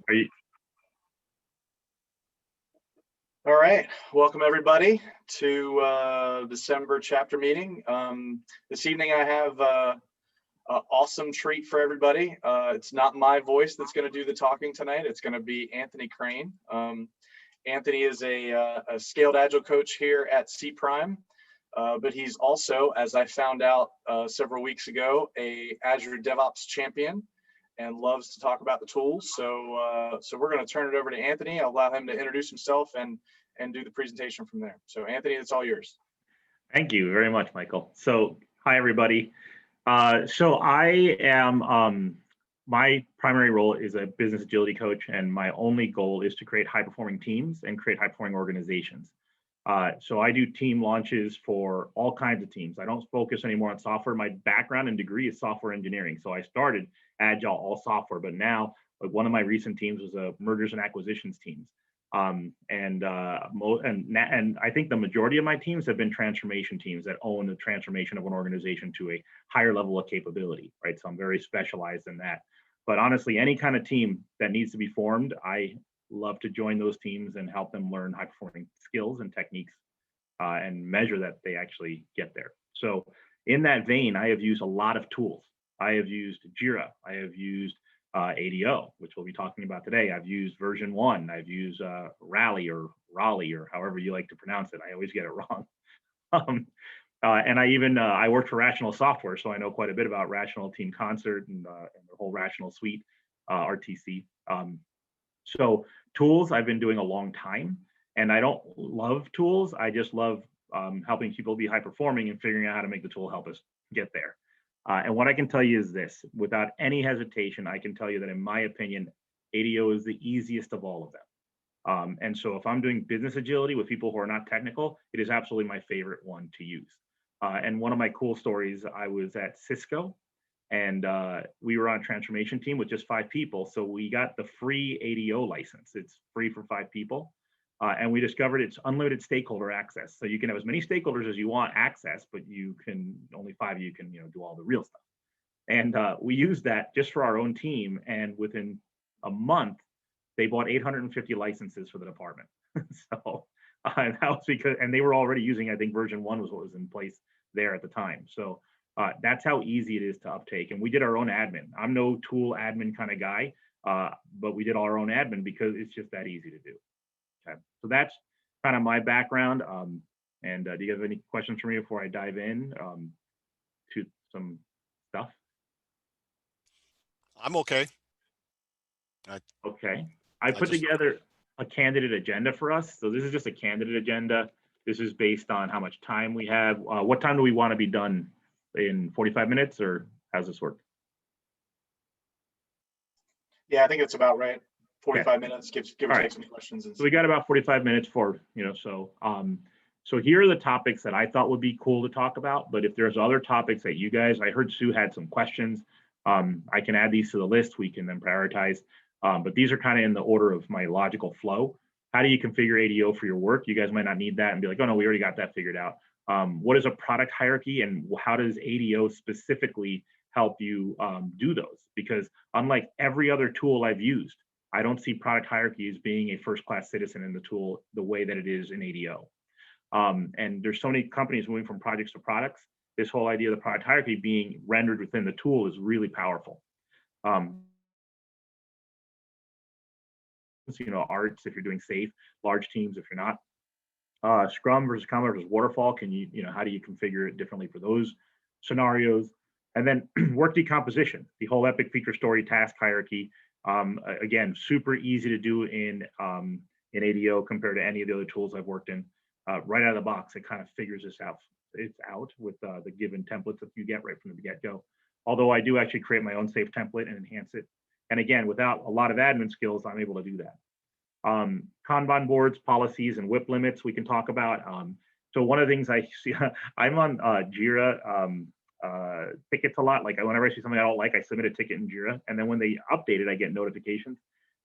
Are you? All right, welcome everybody to December chapter meeting. This evening I have an awesome treat for everybody. It's not my voice that's going to do the talking tonight. It's going to be Anthony Crain. Anthony is a scaled agile coach here at C Prime, but he's also, as I found out several weeks ago, a Azure DevOps champion and loves to talk about the tools. So we're going to turn it over to Anthony. I'll allow him to introduce himself and do the presentation from there. So Anthony, it's all yours. Thank you very much, Michael. So hi, everybody. So I am, my primary role is a business agility coach, and my only goal is to create high-performing teams and create high-performing organizations. So I do team launches for all kinds of teams. I don't focus anymore on software. My background and degree is software engineering. So I started Agile all software, but now like one of my recent teams was a mergers and acquisitions teams. And I think the majority of my teams have been transformation teams that own the transformation of an organization to a higher level of capability, right? So I'm very specialized in that. But honestly, any kind of team that needs to be formed, I love to join those teams and help them learn high performing skills and techniques and measure that they actually get there. So in that vein, I have used a lot of tools. I have used Jira. I have used ADO, which we'll be talking about today. I've used version 1. I've used Rally or Raleigh or however you like to pronounce it. I always get it wrong. And I even, I worked for Rational Software, so I know quite a bit about Rational Team Concert and the whole Rational Suite, RTC. So tools I've been doing a long time, and I don't love tools. I just love helping people be high performing and figuring out how to make the tool help us get there. And what I can tell you is this, without any hesitation, I can tell you that in my opinion, ADO is the easiest of all of them. And so if I'm doing business agility with people who are not technical, it is absolutely my favorite one to use. And one of my cool stories, I was at Cisco and we were on a transformation team with just 5 people. So we got the free ADO license. It's free for 5 people. And we discovered it's unlimited stakeholder access. So you can have as many stakeholders as you want access, but you can, only 5 of you can do all the real stuff. And we used that just for our own team. And within a month, they bought 850 licenses for the department. So that was because, and they were already using, I think version 1 was what was in place there at the time. So that's how easy it is to uptake. And we did our own admin. I'm no tool admin kind of guy, but we did our own admin because it's just that easy to do. Okay, so that's kind of my background. And do you have any questions for me before I dive in to some stuff? I'm okay. Okay, I put together a candidate agenda for us. So this is just a candidate agenda. This is based on how much time we have. What time do we want to be done? In 45 minutes, or how's this work? Yeah, I think it's about right. 45 minutes, give or take some questions. So we got about 45 minutes for, so here are the topics that I thought would be cool to talk about. But if there's other topics that you guys, I heard Sue had some questions. I can add these to the list. We can then prioritize. But these are kind of in the order of my logical flow. How do you configure ADO for your work? You guys might not need that and be like, oh no, we already got that figured out. What is a product hierarchy, and how does ADO specifically help you do those? Because unlike every other tool I've used, I don't see product hierarchy as being a first-class citizen in the tool the way that it is in ADO. And there's so many companies moving from projects to products. This whole idea of the product hierarchy being rendered within the tool is really powerful. Arts if you're doing safe, large teams if you're not. Scrum versus Kanban versus waterfall. Can you, how do you configure it differently for those scenarios? And then work decomposition, the whole epic feature story task hierarchy. Again, super easy to do in ADO compared to any of the other tools I've worked in. Right out of the box, it kind of figures this out. It's out with the given templates that you get right from the get-go. Although I do actually create my own safe template and enhance it. And again, without a lot of admin skills, I'm able to do that. Kanban boards, policies, and WIP limits we can talk about. So one of the things I see, I'm on Jira tickets a lot. Like whenever I see something I don't like, I submit a ticket in Jira, and then when they update it, I get notifications.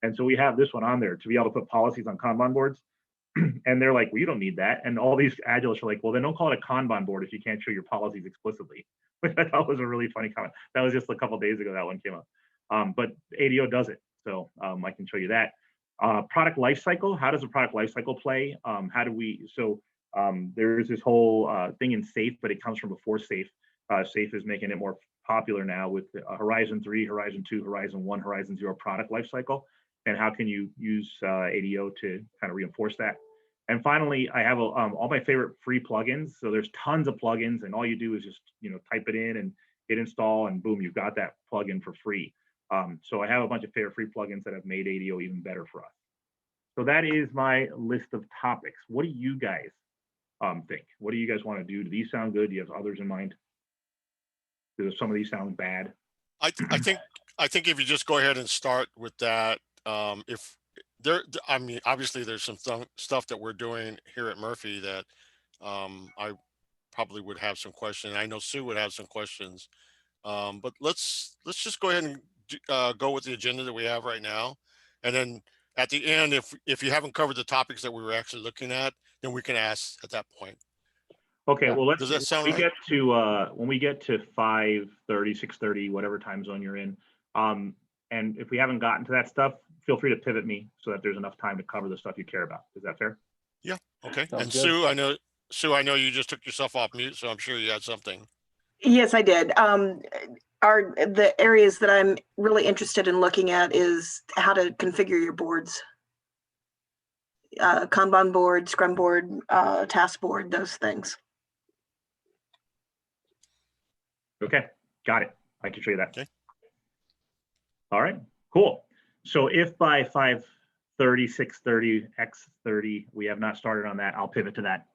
And so we have this one on there to be able to put policies on Kanban boards. And they're like, well, you don't need that. And all these Agilists are like, well, then don't call it a Kanban board if you can't show your policies explicitly, which I thought was a really funny comment. That was just a couple of days ago that one came up. But ADO does it. So I can show you that. Product lifecycle, how does a product lifecycle play? How do we, so there's this whole thing in Safe, but it comes from before Safe. Safe is making it more popular now with Horizon 3, Horizon 2, Horizon 1, Horizon 0 product lifecycle. And how can you use ADO to kind of reinforce that? And finally, I have all my favorite free plugins. So there's tons of plugins, and all you do is just type it in and hit install, and boom, you've got that plugin for free. So I have a bunch of favorite free plugins that have made ADO even better for us. So that is my list of topics. What do you guys think? What do you guys want to do? Do these sound good? Do you have others in mind? Do some of these sound bad? I think if you just go ahead and start with that, if there, I mean, obviously there's some stuff that we're doing here at Murphy that I probably would have some questions. I know Sue would have some questions, but let's just go ahead and go with the agenda that we have right now, and then at the end, if you haven't covered the topics that we were actually looking at, then we can ask at that point. Okay, well, Does that sound right? When we get to 5:30, 6:30, whatever time zone you're in, and if we haven't gotten to that stuff, feel free to pivot me so that there's enough time to cover the stuff you care about. Is that fair? Yeah. Okay. Sounds And good. Sue, I know you just took yourself off mute, so I'm sure you had something. Yes, I did. The areas that I'm really interested in looking at is how to configure your boards. Kanban board, Scrum board, task board, those things. Okay, got it. I can show you that. Okay. All right, cool. So if by 5:30, 6:30, X:30, we have not started on that, I'll pivot to that.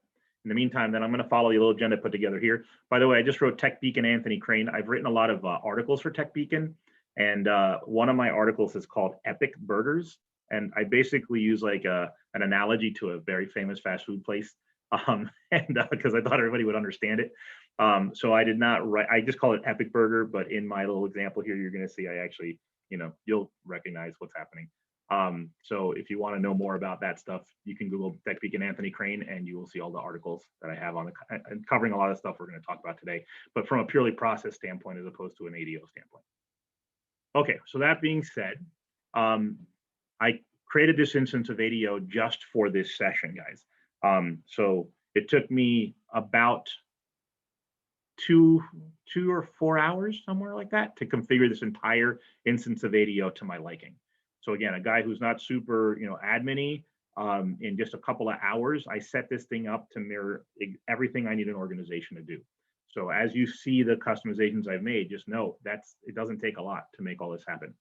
In the meantime, then I'm going to follow the little agenda put together here. By the way, I just wrote Tech Beacon Anthony Crain. I've written a lot of articles for Tech Beacon, and one of my articles is called Epic Burgers. And I basically use like an analogy to a very famous fast food place, and because I thought everybody would understand it. So I did not write, I just call it Epic Burger, but in my little example here, you're going to see I actually, you'll recognize what's happening. So if you want to know more about that stuff, you can Google Tech Beacon Anthony Crain, and you will see all the articles that I have on and covering a lot of stuff we're going to talk about today, but from a purely process standpoint as opposed to an ADO standpoint. Okay, so that being said, I created this instance of ADO just for this session, guys. So it took me about two or 4 hours, somewhere like that, to configure this entire instance of ADO to my liking. So again, a guy who's not super, admin-y, in just a couple of hours, I set this thing up to mirror everything I need an organization to do. So as you see the customizations I've made, just know it doesn't take a lot to make all this happen.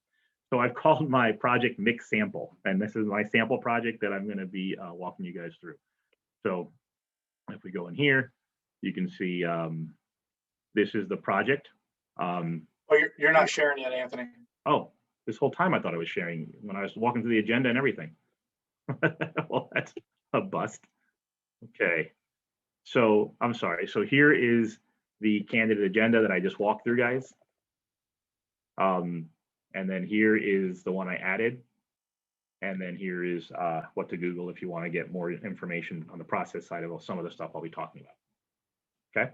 So I've called my project Mix Sample, and this is my sample project that I'm going to be walking you guys through. So if we go in here, you can see this is the project. Oh, you're not sharing yet, Anthony. Oh, this whole time I thought I was sharing when I was walking through the agenda and everything. Well, that's a bust. Okay, so I'm sorry. So here is the candidate agenda that I just walked through, guys. And then here is the one I added. And then here is what to Google if you want to get more information on the process side of some of the stuff I'll be talking about. Okay.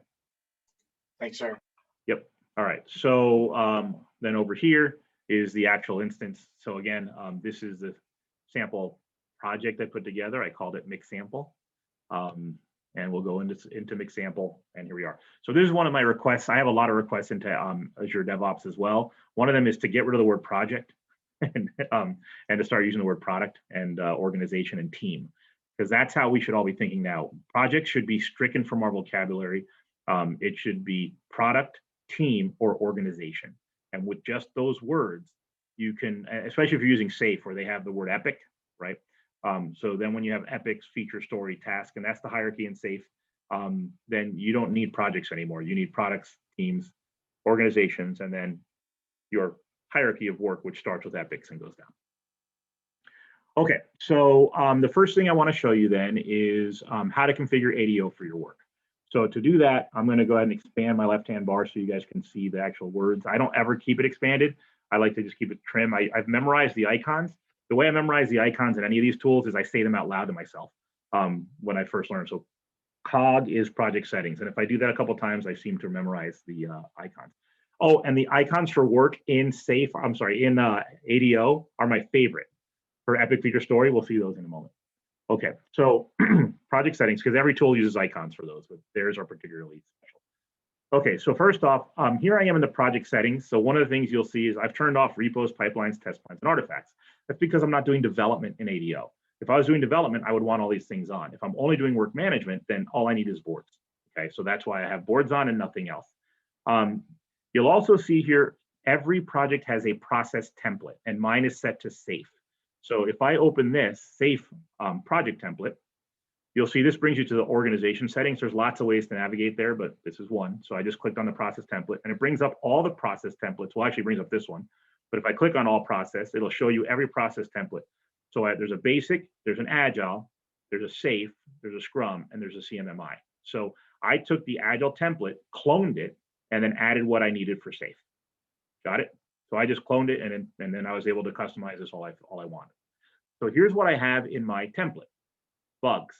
Thanks, sir. Yep. All right. So then over here is the actual instance. So again, this is the sample project I put together. I called it Mix Sample. And we'll go into Mix Sample, and here we are. So this is one of my requests. I have a lot of requests into Azure DevOps as well. One of them is to get rid of the word project and to start using the word product and organization and team, because that's how we should all be thinking now. Projects should be stricken from our vocabulary. It should be product, team, or organization. And with just those words, you can, especially if you're using Safe where they have the word epic, right? So then when you have epics, feature, story, task, and that's the hierarchy in Safe, then you don't need projects anymore. You need products, teams, organizations, and then your hierarchy of work, which starts with epics and goes down. Okay, so the first thing I want to show you then is how to configure ADO for your work. So to do that, I'm going to go ahead and expand my left-hand bar so you guys can see the actual words. I don't ever keep it expanded. I like to just keep it trim. I've memorized the icons. The way I memorize the icons in any of these tools is I say them out loud to myself when I first learned. So COG is project settings. And if I do that a couple of times, I seem to memorize the icons. Oh, and the icons for work in Safe, I'm sorry, in ADO are my favorite. For Epic Feature Story, we'll see those in a moment. Okay, so project settings, because every tool uses icons for those, but theirs are particularly special. Okay, so first off, here I am in the project settings. So one of the things you'll see is I've turned off repos, pipelines, test plans, and artifacts. That's because I'm not doing development in ADO. If I was doing development, I would want all these things on. If I'm only doing work management, then all I need is boards. Okay, so that's why I have boards on and nothing else. You'll also see here, every project has a process template, and mine is set to safe. So if I open this safe project template, you'll see this brings you to the organization settings. There's lots of ways to navigate there, but this is one. So I just clicked on the process template and it brings up all the process templates. Well, actually it brings up this one. But if I click on all process, it'll show you every process template. So there's a basic, there's an agile, there's a safe, there's a scrum, and there's a CMMI. So I took the agile template, cloned it, and then added what I needed for safe. Got it? So I just cloned it and then I was able to customize this all I wanted. So here's what I have in my template. Bugs.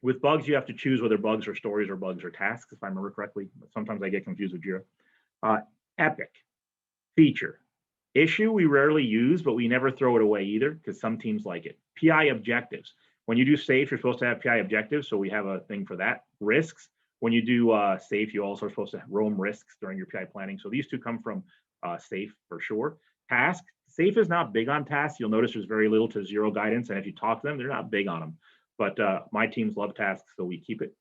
With bugs, you have to choose whether bugs are stories or bugs or tasks, if I remember correctly. Sometimes I get confused with Jira. Epic. Feature. Issue we rarely use, but we never throw it away either because some teams like it. PI objectives. When you do safe, you're supposed to have PI objectives, so we have a thing for that. Risks. When you do safe, you also are supposed to roam risks during your PI planning. So these two come from safe for sure. Task. Safe is not big on tasks. You'll notice there's very little to zero guidance, and if you talk to them, they're not big on them. But my teams love tasks, so we keep it.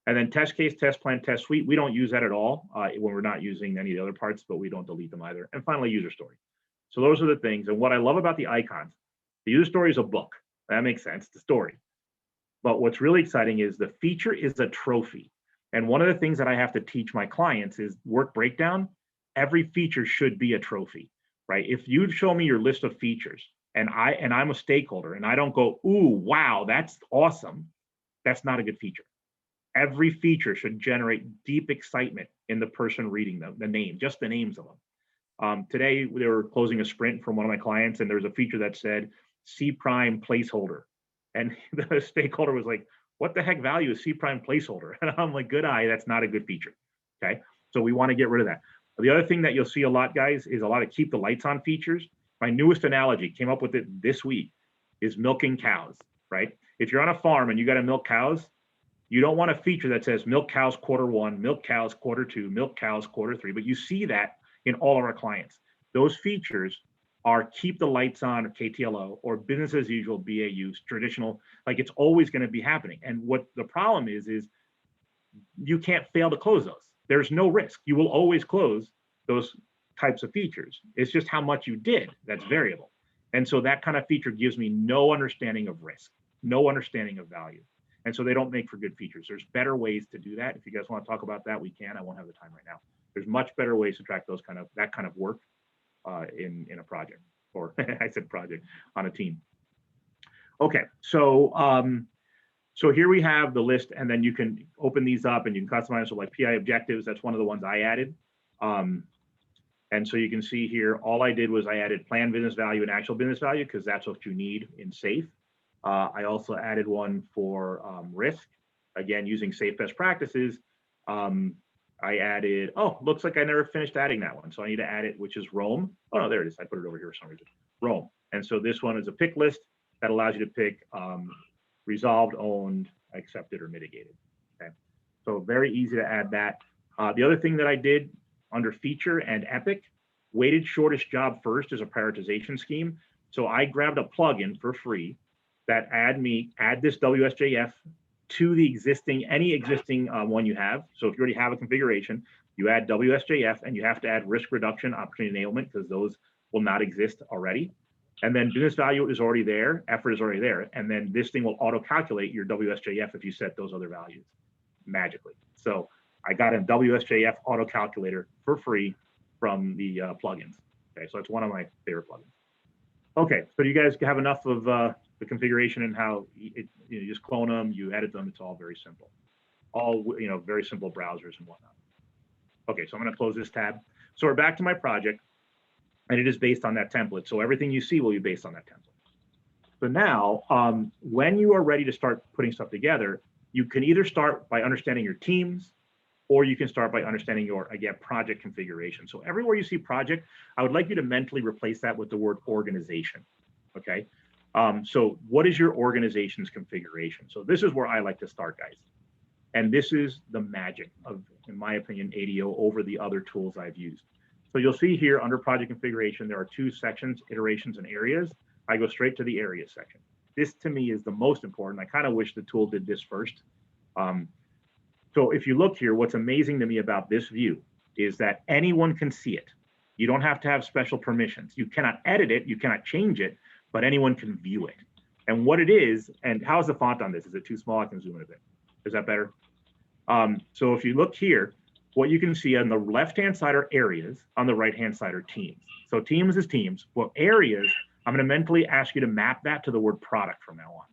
And then test case, test plan, test suite. We don't use that at all when we're not using any of the other parts, but we don't delete them either. And finally, user story. So those are the things. And what I love about the icons, the user story is a book. That makes sense, the story. But what's really exciting is the feature is a trophy. And one of the things that I have to teach my clients is work breakdown. Every feature should be a trophy, right? If you show me your list of features and I'm a stakeholder and I don't go, ooh, wow, that's awesome, that's not a good feature. Every feature should generate deep excitement in the person reading them, the name, just the names of them. Today, they were closing a sprint from one of my clients, and there was a feature that said C prime placeholder. And the stakeholder was like, what the heck value is C prime placeholder? And I'm like, good eye, that's not a good feature. Okay, so we want to get rid of that. The other thing that you'll see a lot, guys, is a lot of keep the lights on features. My newest analogy, came up with it this week, is milking cows, right? If you're on a farm and you got to milk cows, you don't want a feature that says milk cows Q1, milk cows Q2, milk cows Q3, but you see that in all of our clients. Those features are keep the lights on, or KTLO, or business as usual, BAU, traditional, like it's always going to be happening. And what the problem is you can't fail to close those. There's no risk. You will always close those types of features. It's just how much you did that's variable. And so that kind of feature gives me no understanding of risk, no understanding of value. And so they don't make for good features. There's better ways to do that. If you guys want to talk about that, we can. I won't have the time right now. There's much better ways to track that kind of work in a project, or I said project, on a team. Okay, so so here we have the list, and then you can open these up and you can customize. So like PI objectives, that's one of the ones I added. And so you can see here, all I did was I added planned business value and actual business value because that's what you need in SAFE. I also added one for risk, again, using SAFE best practices. I added, oh, looks like I never finished adding that one. So I need to add it, which is roam. Oh, no, there it is. I put it over here for some reason. Roam. And so this one is a pick list that allows you to pick resolved, owned, accepted, or mitigated. Okay. So very easy to add that. The other thing that I did under feature and Epic, weighted shortest job first is a prioritization scheme. So I grabbed a plugin for free that add this WSJF to the any existing one you have. So if you already have a configuration, you add WSJF and you have to add risk reduction, opportunity enablement, because those will not exist already. And then business value is already there, effort is already there. And then this thing will auto-calculate your WSJF if you set those other values magically. So I got a WSJF auto-calculator for free from the plugins. Okay, so it's one of my favorite plugins. Okay, so you guys have enough of the configuration and how you just clone them, you edit them. It's all very simple. All very simple browsers and whatnot. Okay, so I'm going to close this tab. So we're back to my project, and it is based on that template. So everything you see will be based on that template. So now, when you are ready to start putting stuff together, you can either start by understanding your teams, or you can start by understanding your, again, project configuration. So everywhere you see project, I would like you to mentally replace that with the word organization, okay? So what is your organization's configuration? So this is where I like to start, guys. And this is the magic of, in my opinion, ADO over the other tools I've used. So you'll see here under project configuration, there are two sections, iterations and areas. I go straight to the area section. This to me is the most important. I kind of wish the tool did this first. So if you look here, what's amazing to me about this view is that anyone can see it. You don't have to have special permissions. You cannot edit it, you cannot change it, but anyone can view it. And what it is, and how's the font on this? Is it too small? I can zoom in a bit. Is that better? So if you look here, what you can see on the left-hand side are areas, on the right-hand side are teams. So teams is teams. Well, areas, I'm going to mentally ask you to map that to the word product from now on.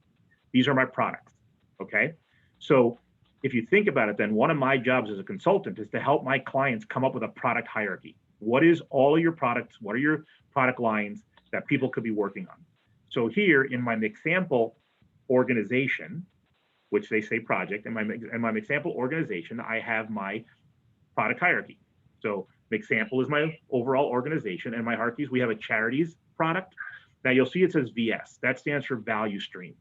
These are my products, okay? So if you think about it, then one of my jobs as a consultant is to help my clients come up with a product hierarchy. What is all of your products? What are your product lines that people could be working on? So here in my example organization, which they say project, in my example organization, I have my product hierarchy. So example is my overall organization, and my hierarchies, we have a charities product. Now you'll see it says VS. That stands for value stream.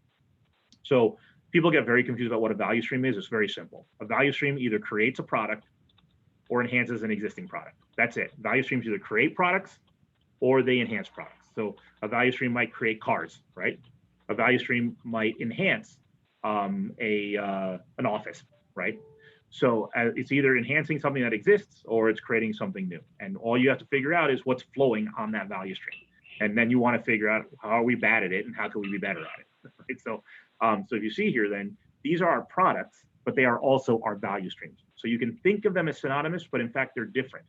So people get very confused about what a value stream is. It's very simple. A value stream either creates a product or enhances an existing product. That's it. Value streams either create products or they enhance products. So a value stream might create cars, right? A value stream might enhance an office, right? So it's either enhancing something that exists or it's creating something new. And all you have to figure out is what's flowing on that value stream. And then you want to figure out how are we bad at it and how can we be better at it, right? So, so if you see here, then these are our products, but they are also our value streams. So you can think of them as synonymous, but in fact, they're different.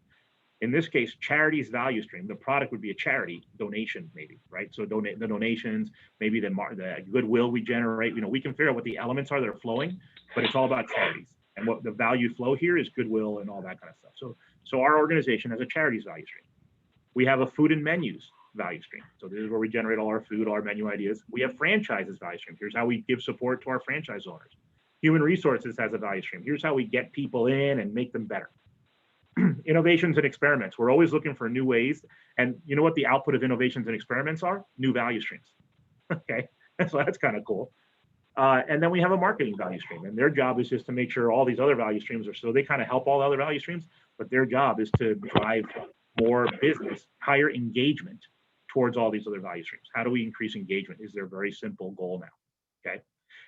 In this case, charity's value stream, the product would be a charity donation, maybe, right? So donate the donations, maybe the goodwill we generate, we can figure out what the elements are that are flowing, but it's all about charities. And what the value flow here is goodwill and all that kind of stuff. So our organization has a charities value stream. We have a food and menus value stream. So this is where we generate all our food, all our menu ideas. We have franchises value stream. Here's how we give support to our franchise owners. Human resources has a value stream. Here's how we get people in and make them better. Innovations and experiments. We're always looking for new ways. And you know what the output of innovations and experiments are? New value streams. Okay, so that's kind of cool. And then we have a marketing value stream, and their job is just to make sure all these other value streams are, so they kind of help all the other value streams, but their job is to drive more business, higher engagement towards all these other value streams. How do we increase engagement is their very simple goal now, okay?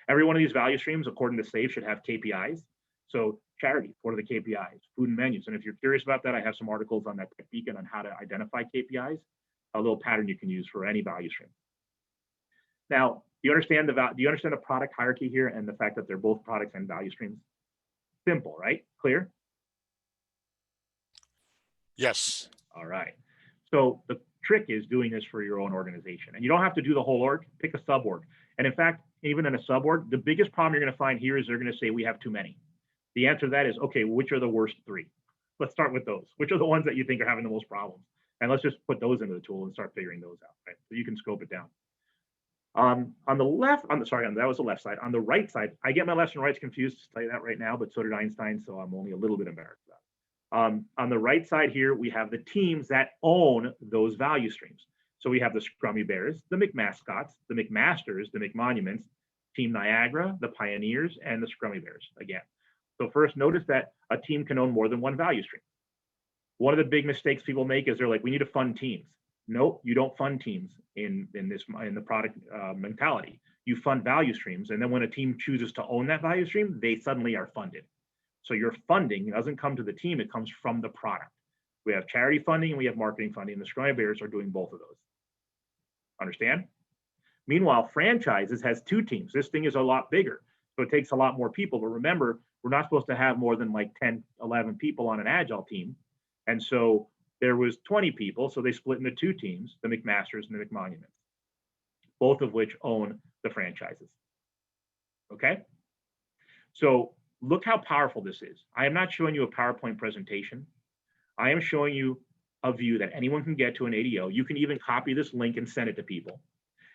Every one of these value streams, according to SAFE, should have KPIs. So charity, what are the KPIs? Food and menus. And if you're curious about that, I have some articles on that beacon on how to identify KPIs, a little pattern you can use for any value stream. Now, do you understand the product hierarchy here and the fact that they're both products and value streams? Simple, right? Clear? Yes. All right. So the trick is doing this for your own organization. And you don't have to do the whole org, pick a sub-org. And in fact, even in a sub-org, the biggest problem you're going to find here is they're going to say we have too many. The answer to that is, okay, which are the worst three? Let's start with those. Which are the ones that you think are having the most problems? And let's just put those into the tool and start figuring those out, right? So you can scope it down. On the left, that was the left side. On the right side, I get my lefts and rights confused, to tell you that right now, but so did Einstein, so I'm only a little bit embarrassed about it. On the right side here, we have the teams that own those value streams. So we have the Scrummy Bears, the McMascots, the McMasters, the McMonuments, Team Niagara, the Pioneers, and the Scrummy Bears again. So first, notice that a team can own more than one value stream. One of the big mistakes people make is they're like, we need to fund teams. No, you don't fund teams in the product mentality. You fund value streams, and then when a team chooses to own that value stream, they suddenly are funded. So your funding doesn't come to the team; it comes from the product. We have charity funding and we have marketing funding. The Scrummy Bears are doing both of those. Understand? Meanwhile, franchises has two teams. This thing is a lot bigger, so it takes a lot more people. But remember, we're not supposed to have more than like 10, 11 people on an agile team, and so there was 20 people, so they split into two teams, the McMasters and the McMonuments, both of which own the franchises. Okay? So look how powerful this is. I am not showing you a PowerPoint presentation. I am showing you a view that anyone can get to an ADO. You can even copy this link and send it to people,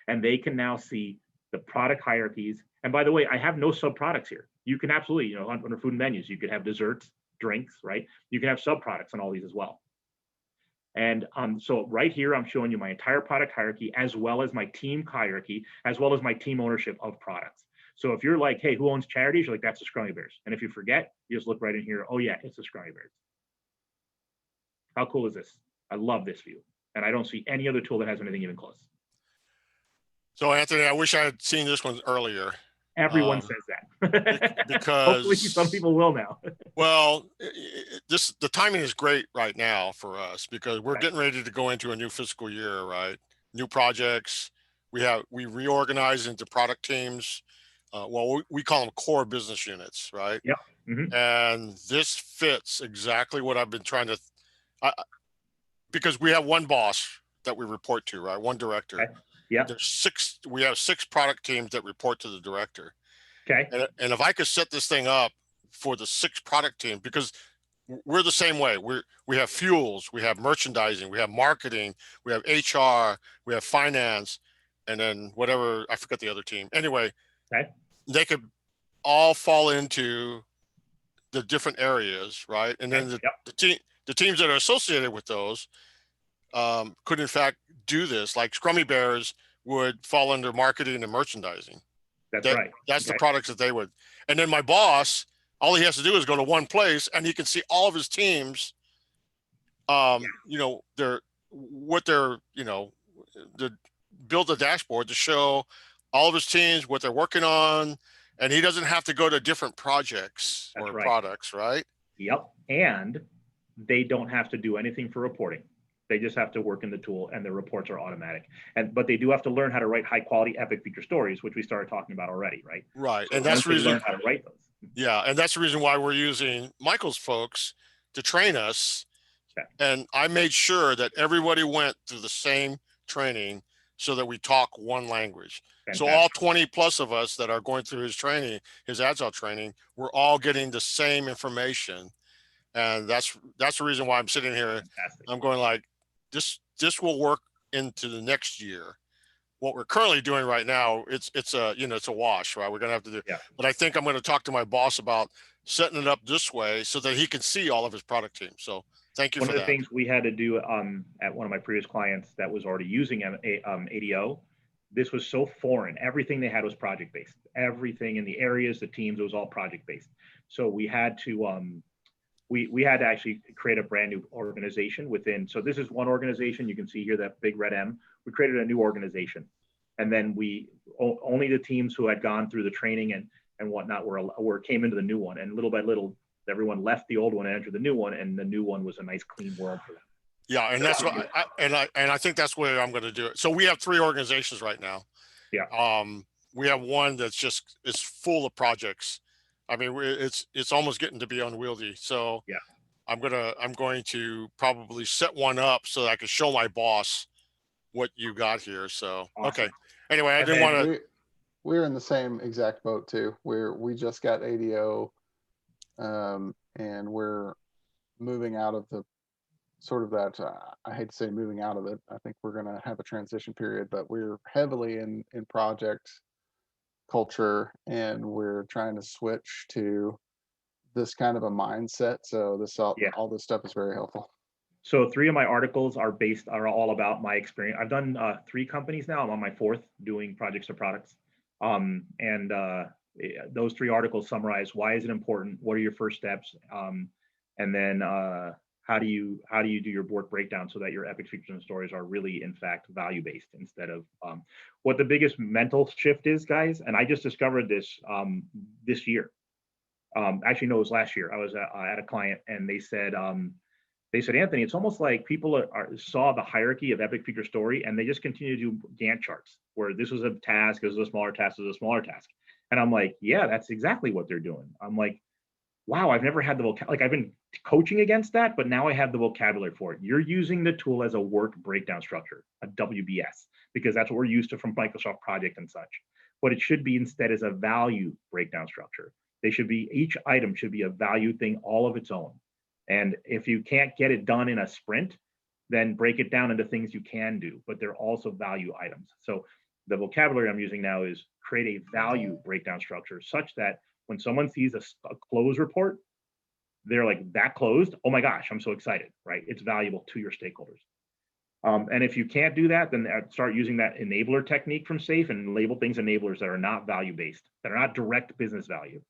and they can now see the product hierarchies. And by the way, I have no sub-products here. You can absolutely, under food and menus, you could have desserts, drinks, right? You can have subproducts on all these as well. And so right here, I'm showing you my entire product hierarchy, as well as my team hierarchy, as well as my team ownership of products. So if you're like, hey, who owns charities? You're like, that's the Scrummy Bears. And if you forget, you just look right in here. Oh yeah, it's the Scrummy Bears. How cool is this? I love this view. And I don't see any other tool that has anything even close. So Anthony, I wish I had seen this one earlier. Everyone says that. Because hopefully some people will now. Well, the timing is great right now for us because we're getting ready to go into a new fiscal year, right? New projects. We reorganize into product teams. Well, we call them core business units, right? Yep. Mm-hmm. And this fits exactly what I've been trying to, because we have one boss that we report to, right? One director. Okay. Yeah. We have 6 product teams that report to the director. Okay. And if I could set this thing up for the 6 product teams, because we're the same way. We have fuels, we have merchandising, we have marketing, we have HR, we have finance, and then whatever, I forget the other team. Anyway, okay. They could all fall into the different areas, right? And then the teams that are associated with those could in fact do this. Like Scrummy Bears would fall under marketing and merchandising. That's right. That's the products that they would. And then my boss, all he has to do is go to one place and he can see all of his teams, you know, build a dashboard to show all of his teams, what they're working on. And he doesn't have to go to different projects or products, right? Yep. And they don't have to do anything for reporting. They just have to work in the tool and the reports are automatic. But they do have to learn how to write high quality epic feature stories, which we started talking about already, right? Right. So and that's the reason learn how to write those. Yeah. And that's the reason why we're using Michael's folks to train us. Okay. And I made sure that everybody went through the same training so that we talk one language. Fantastic. So all 20 plus of us that are going through his training, his agile training, we're all getting the same information. And that's the reason why I'm sitting here. Fantastic. I'm going like, this will work into the next year. What we're currently doing right now, it's a wash, right? We're going to have to do, but I think I'm going to talk to my boss about setting it up this way so that he can see all of his product teams. So thank you for that. One of the things we had to do at one of my previous clients that was already using ADO, this was so foreign. Everything they had was project-based. Everything in the areas, the teams, it was all project-based. So we had to, we had to actually create a brand new organization within. So this is one organization. You can see here that big red M. We created a new organization. And then only the teams who had gone through the training and whatnot came into the new one. And little by little, everyone left the old one and entered the new one. And the new one was a nice, clean world for them. Yeah, and that's what I think that's where I'm going to do it. So we have 3 organizations right now. Yeah. We have one that's is full of projects. I mean, it's almost getting to be unwieldy. So yeah, I'm going to probably set one up so that I can show my boss what you got here. So awesome. Okay. Anyway, I didn't want to. We're in the same exact boat too. We just got ADO, and we're moving out of the sort of that. I hate to say moving out of it. I think we're going to have a transition period, but we're heavily in project culture, and we're trying to switch to this kind of a mindset. So all this stuff is very helpful. So 3 of my articles are all about my experience. I've done 3 companies now. I'm on my 4th doing projects or products. Those 3 articles summarize why is it important, what are your first steps, and then how do you do your work breakdown so that your epic features and stories are really in fact value based instead of what the biggest mental shift is, guys. And I just discovered this this year. Actually, no, it was last year. I was at a client and they said, Anthony, it's almost like people saw the hierarchy of epic feature story and they just continue to do Gantt charts where this was a task, this was a smaller task, this was a smaller task. And I'm like, yeah, that's exactly what they're doing. I'm like, wow, I've never had the vocabulary. Like I've been coaching against that, but now I have the vocabulary for it. You're using the tool as a work breakdown structure, a WBS, because that's what we're used to from Microsoft Project and such. What it should be instead is a value breakdown structure. Each item should be a value thing all of its own. And if you can't get it done in a sprint, then break it down into things you can do, but they're also value items. So the vocabulary I'm using now is create a value breakdown structure such that when someone sees a close report, they're like, that closed? Oh my gosh, I'm so excited, right? It's valuable to your stakeholders. And if you can't do that, then start using that enabler technique from SAFE and label things enablers that are not value-based, that are not direct business value.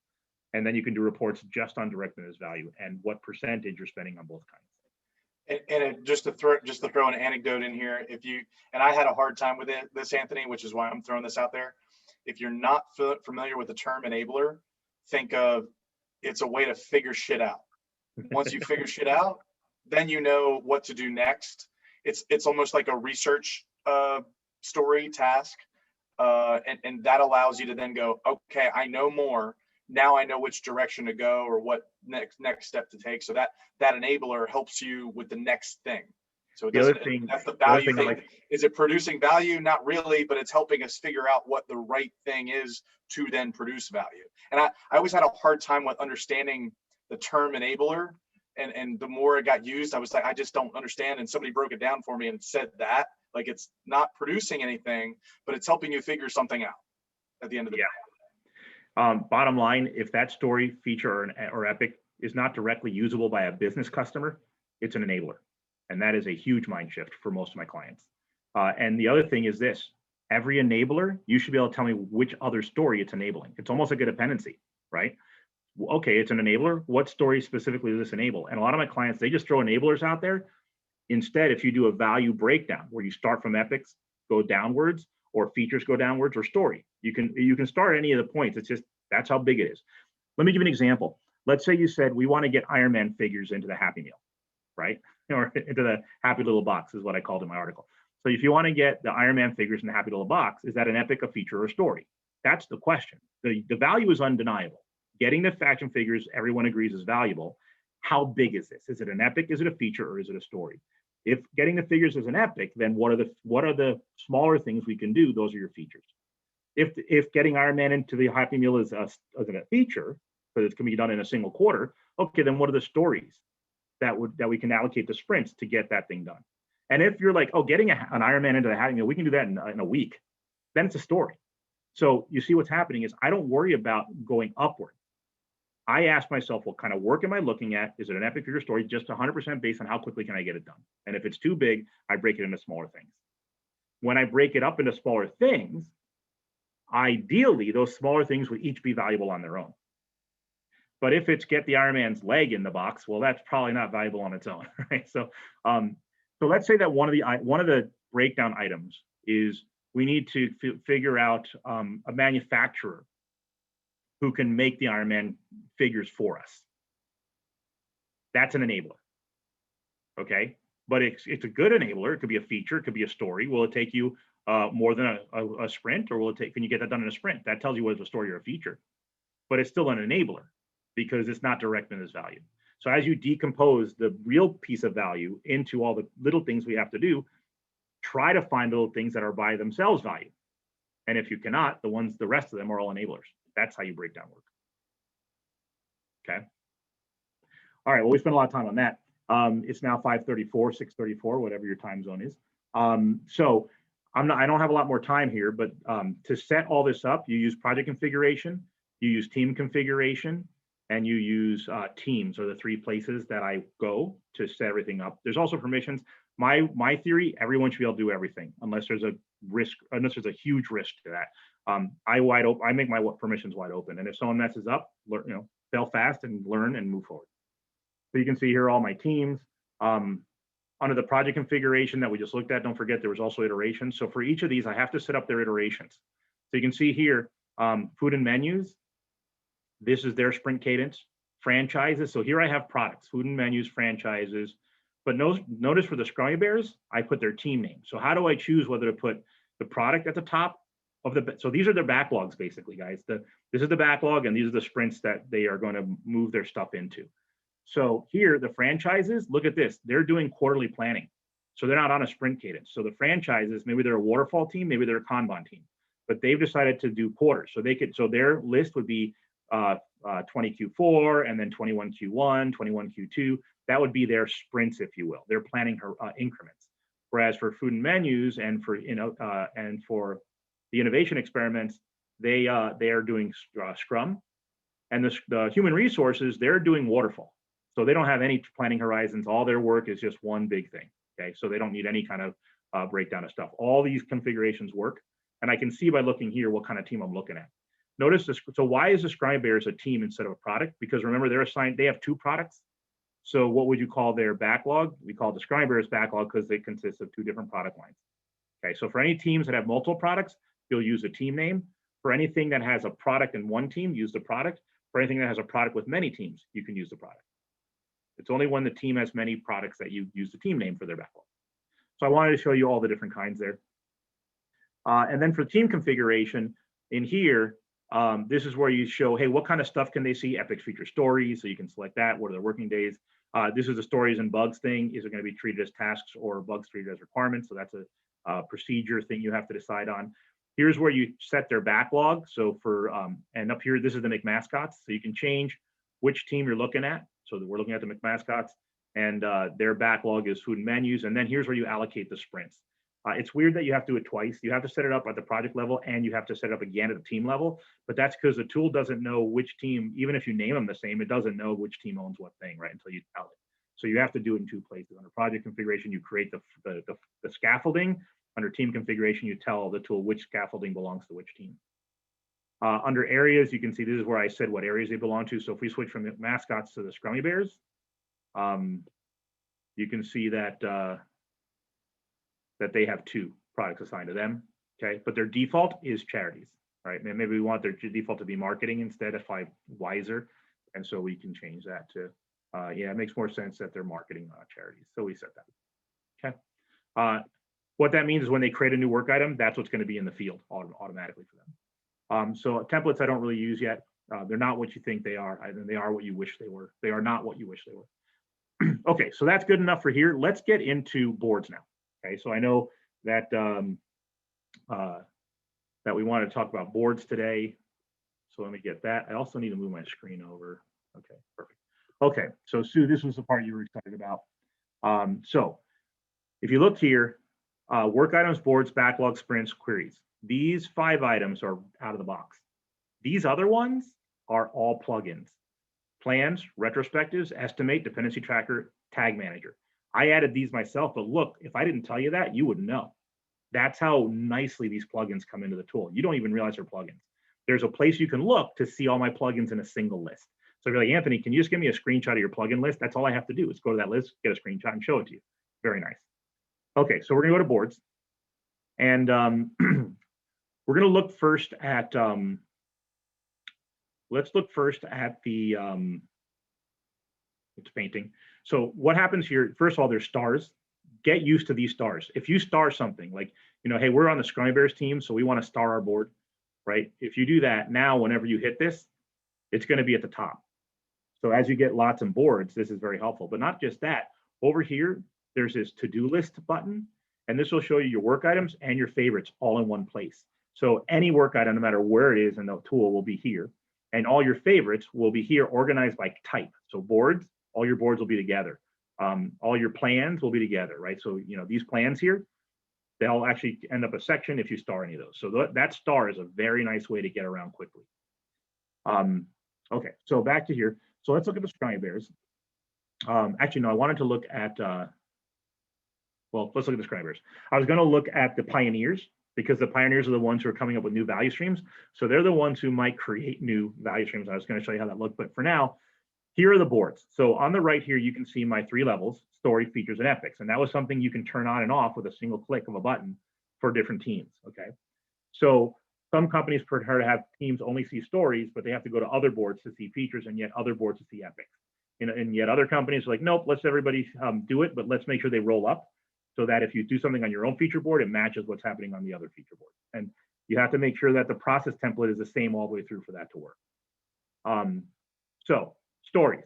And then you can do reports just on direct business value and what percentage you're spending on both kinds. And just to throw an anecdote in here, and I had a hard time with this, Anthony, which is why I'm throwing this out there. If you're not familiar with the term enabler, think of it's a way to figure shit out. Once you figure shit out, then you know what to do next. It's almost like a research story task, and that allows you to then go, okay, I know more. Now I know which direction to go or what next step to take. So that enabler helps you with the next thing. So it doesn't, that's the value thing. Is it producing value? Not really, but it's helping us figure out what the right thing is to then produce value. And I always had a hard time with understanding the term enabler. And the more it got used, I was like, I just don't understand. And somebody broke it down for me and said that, like, it's not producing anything, but it's helping you figure something out at the end of the day. Bottom line, if that story, feature, or epic is not directly usable by a business customer, it's an enabler. And that is a huge mind shift for most of my clients. And the other thing is this, every enabler, you should be able to tell me which other story it's enabling. It's almost like a dependency, right? Okay, it's an enabler. What story specifically does this enable? And a lot of my clients, they just throw enablers out there. Instead, if you do a value breakdown where you start from epics, go downwards, or features go downwards, or story, you can start any of the points. It's just, that's how big it is. Let me give you an example. Let's say you said, we want to get Iron Man figures into the Happy Meal, right? Or into the Happy Little Box is what I called in my article. So if you want to get the Iron Man figures in the Happy Little Box, is that an epic, a feature, or a story? That's the question. The value is undeniable. Getting the action figures, everyone agrees is valuable. How big is this? Is it an epic? Is it a feature? Or is it a story? If getting the figures is an epic, then what are the smaller things we can do? Those are your features. If getting Iron Man into the Happy Meal is a feature, because it can be done in a single quarter, okay, then what are the stories that we can allocate the sprints to get that thing done? And if you're like, oh, getting an Iron Man into the Happy Meal, we can do that in a week, then it's a story. So you see what's happening is I don't worry about going upward. I ask myself, what kind of work am I looking at? Is it an epic figure story? Just 100% based on how quickly can I get it done? And if it's too big, I break it into smaller things. When I break it up into smaller things, ideally, those smaller things would each be valuable on their own. But if it's get the Iron Man's leg in the box, well, that's probably not valuable on its own, right? So let's say that one of the breakdown items is we need to figure out a manufacturer who can make the Iron Man figures for us. That's an enabler, okay? But it's a good enabler. It could be a feature, it could be a story. Will it take you more than a sprint, or can you get that done in a sprint? That tells you whether it's a story or a feature. But it's still an enabler because it's not direct business value. So as you decompose the real piece of value into all the little things we have to do, try to find little things that are by themselves value. And if you cannot, the rest of them are all enablers. That's how you break down work. Okay. All right. Well, we spent a lot of time on that. It's now 5:34, 6:34, whatever your time zone is. So I don't have a lot more time here, but to set all this up, you use project configuration, you use team configuration, and you use teams are the three places that I go to set everything up. There's also permissions. My theory, everyone should be able to do everything unless there's a risk, unless there's a huge risk to that. I make my permissions wide open. And if someone messes up, fail fast and learn and move forward. So you can see here all my teams. Under the project configuration that we just looked at, don't forget there was also iterations. So for each of these, I have to set up their iterations. So you can see here, food and menus. This is their sprint cadence. Franchises. So here I have products, food and menus, franchises. But notice for the Scrummy Bears, I put their team name. So how do I choose whether to put the product at the top of so these are their backlogs, basically, guys. This is the backlog, and these are the sprints that they are going to move their stuff into. So here, the franchises, look at this. They're doing quarterly planning. So they're not on a sprint cadence. So the franchises, maybe they're a waterfall team, maybe they're a Kanban team, but they've decided to do quarters. So their list would be 20 Q4, and then 21 Q1, 21 Q2. That would be their sprints, if you will. They're planning her increments. Whereas for food and menus and for the innovation experiments, they are doing Scrum, and the human resources, they're doing waterfall. So they don't have any planning horizons. All their work is just one big thing. Okay, so they don't need any kind of breakdown of stuff. All these configurations work, and I can see by looking here what kind of team I'm looking at. Notice this. So why is the Scrum Bears a team instead of a product? Because remember, they're assigned. They have 2 products. So what would you call their backlog? We call it the Scrum Bears backlog because they consist of 2 different product lines. Okay, so for any teams that have multiple products, you'll use a team name. For anything that has a product in one team, use the product. For anything that has a product with many teams, you can use the product. It's only when the team has many products that you use the team name for their backlog. So I wanted to show you all the different kinds there. And then for team configuration in here, this is where you show, hey, what kind of stuff can they see? Epics feature stories, so you can select that. What are their working days? This is the stories and bugs thing. Is it going to be treated as tasks or bugs treated as requirements? So that's a procedure thing you have to decide on. Here's where you set their backlog. So for, and up here, this is the McMascots. So you can change which team you're looking at. So we're looking at the McMascots, and their backlog is food and menus. And then here's where you allocate the sprints. It's weird that you have to do it twice. You have to set it up at the project level and you have to set it up again at the team level, but that's because the tool doesn't know which team, even if you name them the same, it doesn't know which team owns what thing, right, until you tell it. So you have to do it in 2 places. Under project configuration, you create the scaffolding. Under team configuration, you tell the tool which scaffolding belongs to which team. Under areas, you can see this is where I said what areas they belong to. So if we switch from the mascots to the Scrummy Bears, you can see that that they have 2 products assigned to them. Okay, but their default is charities, right? Maybe we want their default to be marketing instead if I'm wiser, and so we can change that to yeah, it makes more sense that they're marketing charities. So we set that. Okay. What that means is when they create a new work item, that's what's going to be in the field automatically for them. So templates I don't really use yet. They're not what you think they are. They are what you wish they were. They are not what you wish they were. Okay, so that's good enough for here. Let's get into boards now. Okay, so I know that that we want to talk about boards today. So let me get that. I also need to move my screen over. Okay, perfect. Okay, so Sue, this was the part you were excited about. So if you look here, work items, boards, backlog, sprints, queries. These 5 items are out of the box. These other ones are all plugins. Plans, retrospectives, estimate, dependency tracker, tag manager. I added these myself, but look, if I didn't tell you that, you wouldn't know. That's how nicely these plugins come into the tool. You don't even realize they're plugins. There's a place you can look to see all my plugins in a single list. So if you're like, Anthony, can you just give me a screenshot of your plugin list? That's all I have to do is go to that list, get a screenshot, and show it to you. Very nice. Okay, so we're gonna go to boards. And we're gonna look first at, let's look first at the, it's painting. So what happens here, first of all, there's stars. Get used to these stars. If you star something, like, you know, hey, we're on the Scrummy Bears team, so we want to star our board, right? If you do that now, whenever you hit this, it's going to be at the top. So as you get lots of boards, this is very helpful. But not just that, over here, there's this to-do list button, and this will show you your work items and your favorites all in one place. So any work item, no matter where it is in the tool, will be here. And all your favorites will be here organized by type. So boards, all your boards will be together. All your plans will be together, right? So, you know, these plans here, they'll actually end up a section if you star any of those. So that star is a very nice way to get around quickly. Okay, so back to here. So let's look at the Scrummy Bears. Actually, no, I wanted to look at, well, let's look at the Scrummy Bears. I was going to look at the pioneers, because the pioneers are the ones who are coming up with new value streams. So they're the ones who might create new value streams. I was going to show you how that looked, but for now, here are the boards. So on the right here, you can see my 3 levels: story, features, and epics. And that was something you can turn on and off with a single click of a button for different teams, okay? So some companies prefer to have teams only see stories, but they have to go to other boards to see features, and yet other boards to see epics. And yet other companies are like, nope, let's everybody do it, but let's make sure they roll up so that if you do something on your own feature board, it matches what's happening on the other feature board. And you have to make sure that the process template is the same all the way through for that to work. So stories.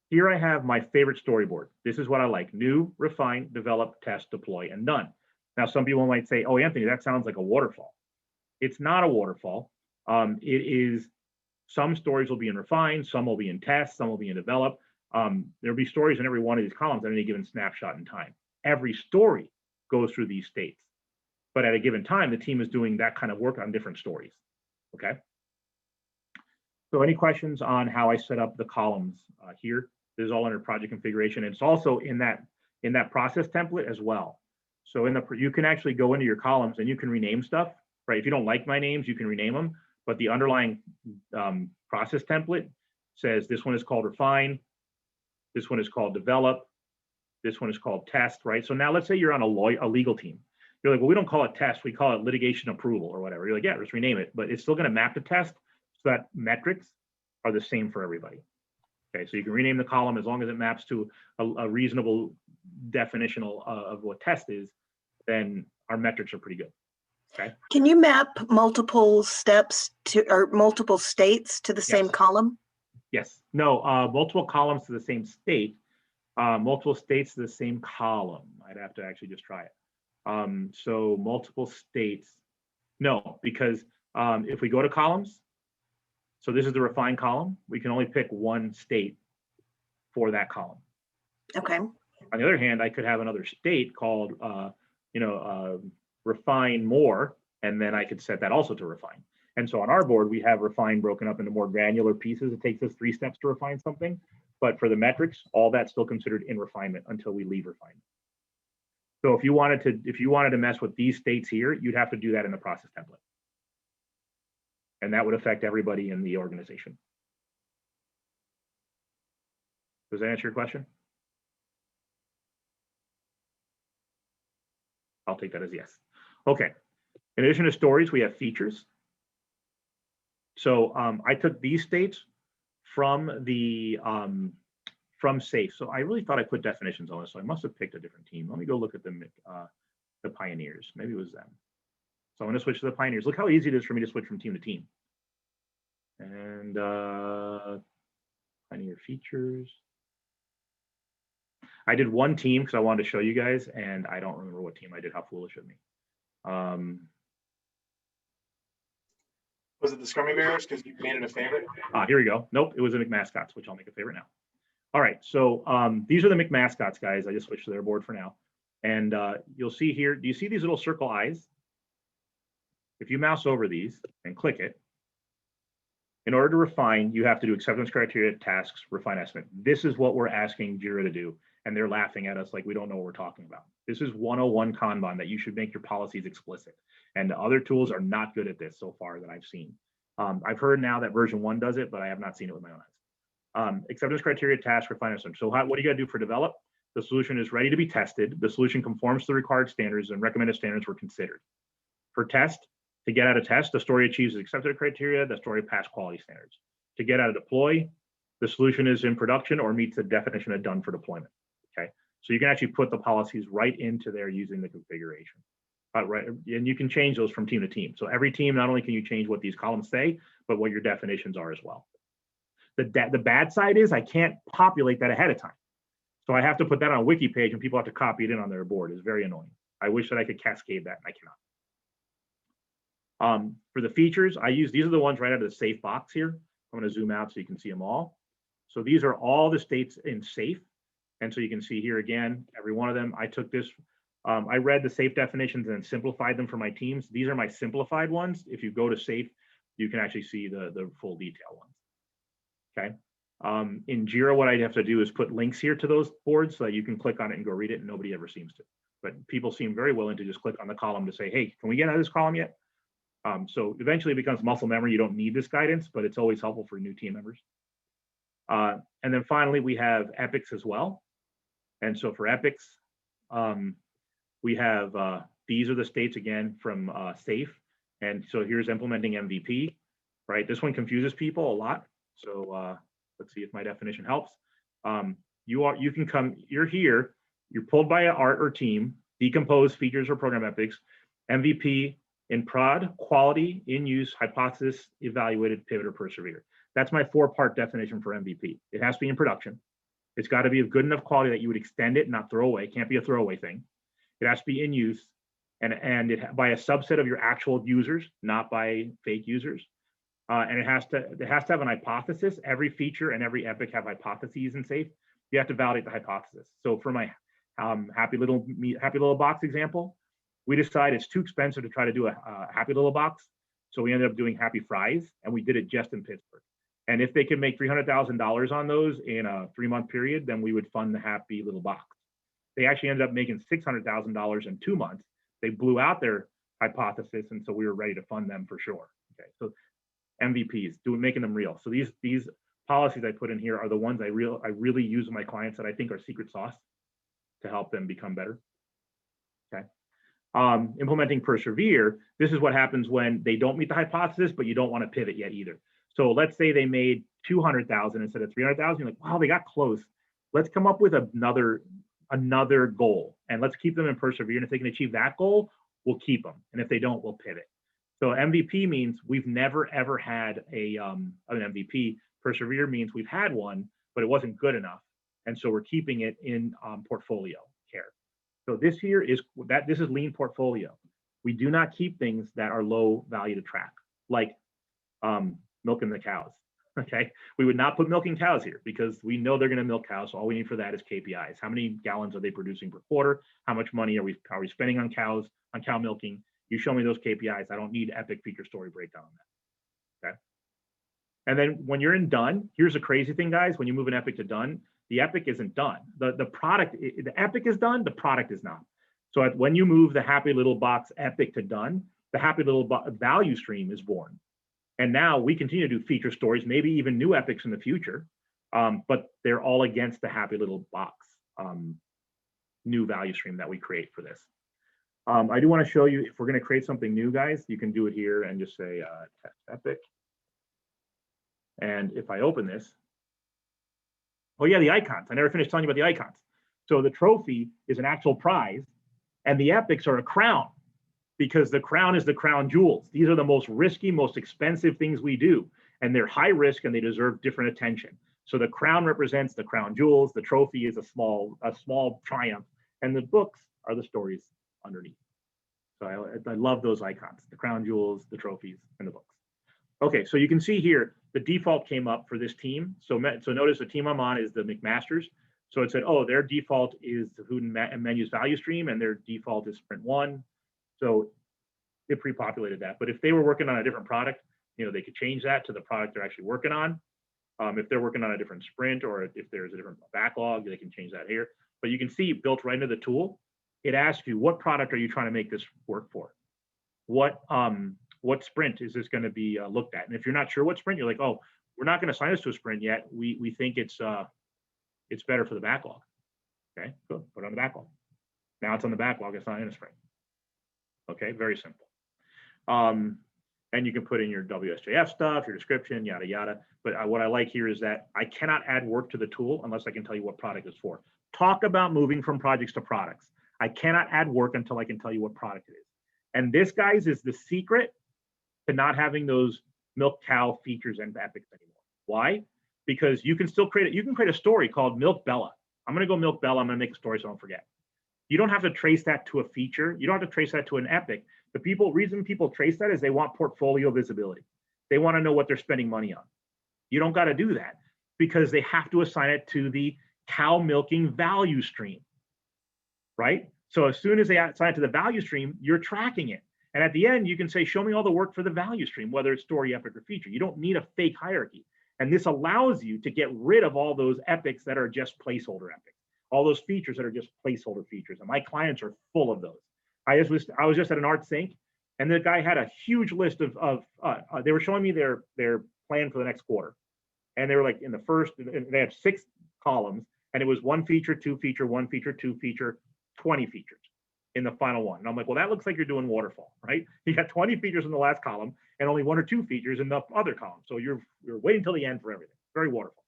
Here I have my favorite storyboard. This is what I like: new, refine, develop, test, deploy, and done. Now, some people might say, oh, Anthony, that sounds like a waterfall. It's not a waterfall. It is, some stories will be in refine, some will be in test, some will be in develop. There'll be stories in every one of these columns at any given snapshot in time. Every story goes through these states, but at a given time, the team is doing that kind of work on different stories, okay? So any questions on how I set up the columns here? This is all under project configuration. It's also in that process template as well. So you can actually go into your columns and you can rename stuff, right? If you don't like my names, you can rename them, but the underlying process template says this one is called refine, this one is called develop, this one is called test, right? So now let's say you're on a legal team. You're like, well, we don't call it test, we call it litigation approval or whatever. You're like, yeah, just rename it, but it's still gonna map to test so that metrics are the same for everybody. Okay, so you can rename the column as long as it maps to a reasonable definition of what test is, then our metrics are pretty good. Okay. Can you map multiple steps to, or multiple states to the same column? Yes. No, multiple columns to the same state, multiple states to the same column. I'd have to actually just try it. So multiple states, no, because if we go to columns, so this is the refined column, we can only pick one state for that column. Okay. On the other hand, I could have another state called, refine more, and then I could set that also to refine. And so on our board, we have refine broken up into more granular pieces. It takes us 3 steps to refine something, but for the metrics, all that's still considered in refinement until we leave refinement. So if you wanted to mess with these states here, you'd have to do that in the process template. And that would affect everybody in the organization. Does that answer your question? I'll take that as yes. Okay. In addition to stories, we have features. So I took these states from the from Safe. So I really thought I put definitions on this, so I must have picked a different team. Let me go look at the Pioneers. Maybe it was them. So I'm going to switch to the Pioneers. Look how easy it is for me to switch from team to team. And Pioneer features. I did one team because I wanted to show you guys, and I don't remember what team I did. How foolish of me. Was it the Scrummy Bears because you made it a favorite? Here we go. Nope, it was the McMascots, which I'll make a favorite now. All right, so these are the McMascots, guys. I just switched to their board for now. And you'll see here, do you see these little circle eyes? If you mouse over these and click it, in order to refine, you have to do acceptance criteria, tasks, refine estimate. This is what we're asking Jira to do. And they're laughing at us like we don't know what we're talking about. This is 101 Kanban, that you should make your policies explicit. And other tools are not good at this so far that I've seen. I've heard now that version 1 does it, but I have not seen it with my own eyes. Acceptance criteria, task, refine estimate. So what do you got to do for develop? The solution is ready to be tested. The solution conforms to the required standards and recommended standards were considered. For test, to get out of test, the story achieves accepted criteria, the story passed quality standards. To get out of deploy, the solution is in production or meets the definition of done for deployment. Okay, so you can actually put the policies right into there using the configuration. Right, and you can change those from team to team. So every team, not only can you change what these columns say, but what your definitions are as well. The bad side is I can't populate that ahead of time. So I have to put that on a wiki page and people have to copy it in on their board. It's very annoying. I wish that I could cascade that, and I cannot. For the features, these are the ones right out of the Safe box here. I'm going to zoom out so you can see them all. So these are all the states in Safe. And so you can see here again, every one of them. I took this, I read the Safe definitions and simplified them for my teams. These are my simplified ones. If you go to Safe, you can actually see the full detail ones. Okay. In Jira, what I'd have to do is put links here to those boards so that you can click on it and go read it, and nobody ever seems to. But people seem very willing to just click on the column to say, hey, can we get out of this column yet? So eventually it becomes muscle memory. You don't need this guidance, but it's always helpful for new team members. And then finally, we have epics as well. And so for epics, we have, these are the states again from Safe. And so here's implementing MVP, right? This one confuses people a lot. So let's see if my definition helps. You're here, you're pulled by an art or team, decompose features or program epics, MVP, in prod, quality, in use, hypothesis, evaluated, pivot, or persevere. That's my 4-part definition for MVP. It has to be in production. It's got to be of good enough quality that you would extend it, not throw away. It can't be a throwaway thing. It has to be in use and it by a subset of your actual users, not by fake users. And it has to have an hypothesis. Every feature and every epic have hypotheses in Safe. You have to validate the hypothesis. So for my happy little box example, we decided it's too expensive to try to do a happy little box. So we ended up doing happy fries, and we did it just in Pittsburgh. And if they could make $300,000 on those in a 3-month period, then we would fund the happy little box. They actually ended up making $600,000 in 2 months. They blew out their hypothesis, and so we were ready to fund them for sure. Okay, so MVPs, making them real. So these policies I put in here are the ones I really use with my clients that I think are secret sauce to help them become better. Okay. Implementing persevere. This is what happens when they don't meet the hypothesis, but you don't want to pivot yet either. So let's say they made 200,000 instead of 300,000. You're like, wow, they got close. Let's come up with another goal, and let's keep them in persevere. And if they can achieve that goal, we'll keep them. And if they don't, we'll pivot. So MVP means we've never ever had an MVP. Persevere means we've had one, but it wasn't good enough, and so we're keeping it in portfolio care. So this here is this is lean portfolio. We do not keep things that are low value to track, like milking the cows. Okay, we would not put milking cows here because we know they're going to milk cows. So all we need for that is KPIs. How many gallons are they producing per quarter? How much money are we spending on cows, on cow milking? You show me those KPIs. I don't need epic feature story breakdown on that. Okay. And then when you're in done, here's a crazy thing, guys. When you move an epic to done, the epic isn't done. The epic is done. The product is not. So when you move the happy little box epic to done, the happy little value stream is born. And now we continue to do feature stories, maybe even new epics in the future, but they're all against the happy little box new value stream that we create for this. I do want to show you, if we're going to create something new, guys, you can do it here and just say test epic. And if I open this, oh yeah, the icons. I never finished telling you about the icons. So the trophy is an actual prize, and the epics are a crown, because the crown is the crown jewels. These are the most risky, most expensive things we do, and they're high risk and they deserve different attention. So the crown represents the crown jewels. The trophy is a small triumph, and the books are the stories underneath. So I love those icons: the crown jewels, the trophies, and the books. Okay, so you can see here the default came up for this team. So notice the team I'm on is the McMasters. So it said, oh, their default is the food and menus value stream, and their default is sprint 1. So it pre-populated that. But if they were working on a different product, they could change that to the product they're actually working on. If they're working on a different sprint, or if there's a different backlog, they can change that here. But you can see built right into the tool, it asks you, what product are you trying to make this work for? What sprint is this going to be looked at? And if you're not sure what sprint, you're like, oh, we're not going to assign this to a sprint yet. We think it's better for the backlog. Okay, good. Put it on the backlog. Now it's on the backlog. It's not in a sprint. Okay, very simple. And you can put in your WSJF stuff, your description, yada, yada. But what I like here is that I cannot add work to the tool unless I can tell you what product it's for. Talk about moving from projects to products. I cannot add work until I can tell you what product it is. And this, guys, is the secret to not having those milk cow features and epics anymore. Why? Because you can still create it. You can create a story called Milk Bella. I'm going to go Milk Bella. I'm going to make a story so I don't forget. You don't have to trace that to a feature. You don't have to trace that to an epic. The reason people trace that is they want portfolio visibility. They want to know what they're spending money on. You don't got to do that because they have to assign it to the cow milking value stream, right? So as soon as they assign it to the value stream, you're tracking it. And at the end, you can say, show me all the work for the value stream, whether it's story, epic, or feature. You don't need a fake hierarchy. And this allows you to get rid of all those epics that are just placeholder epics, all those features that are just placeholder features. And my clients are full of those. I was just at an art sync, and the guy had a huge list of they were showing me their plan for the next quarter. And they were like, in the first, they have 6 columns, and it was 1 feature, 2 feature, 1 feature, 2 feature, 20 features in the final one. And I'm like, well, that looks like you're doing waterfall, right? You got 20 features in the last column and only 1 or 2 features in the other column. So you're waiting till the end for everything. Very waterfall.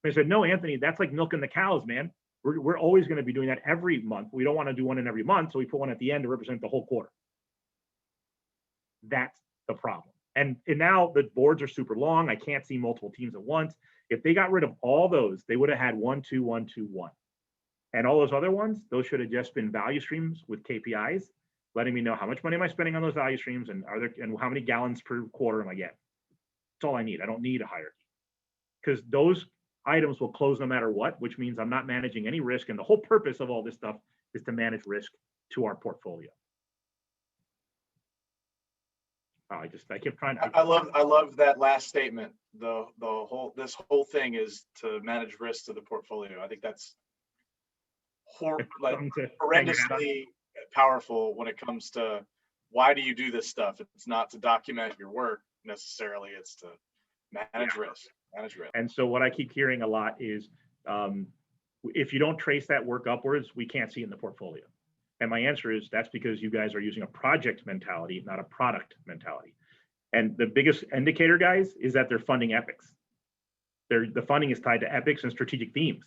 And I said, no, Anthony, that's like milking the cows, man. We're always going to be doing that every month. We don't want to do one in every month, so we put one at the end to represent the whole quarter. That's the problem. And now the boards are super long. I can't see multiple teams at once. If they got rid of all those, they would have had 1, 2, 1, 2, 1. And all those other ones, those should have just been value streams with KPIs, letting me know how much money am I spending on those value streams, and how many gallons per quarter am I getting. That's all I need. I don't need a hierarchy, because those items will close no matter what, which means I'm not managing any risk. And the whole purpose of all this stuff is to manage risk to our portfolio. I kept trying to. I love that last statement. This whole thing is to manage risks to the portfolio. I think that's horrendously powerful when it comes to why do you do this stuff. It's not to document your work necessarily. It's to manage risk. And so what I keep hearing a lot is, if you don't trace that work upwards, we can't see it in the portfolio. And my answer is that's because you guys are using a project mentality, not a product mentality. And the biggest indicator, guys, is that they're funding epics. The funding is tied to epics and strategic themes.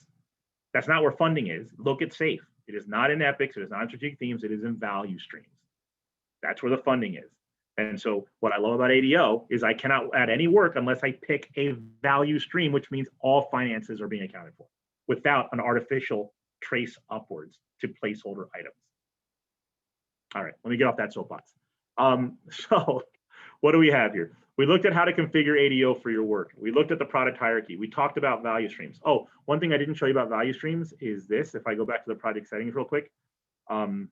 That's not where funding is. Look at SAFE. It is not in epics. It is not in strategic themes. It is in value streams. That's where the funding is. And so what I love about ADO is I cannot add any work unless I pick a value stream, which means all finances are being accounted for without an artificial trace upwards to placeholder items. All right, let me get off that soapbox. So what do we have here? We looked at how to configure ADO for your work. We looked at the product hierarchy. We talked about value streams. Oh, one thing I didn't show you about value streams is this. If I go back to the project settings real quick, and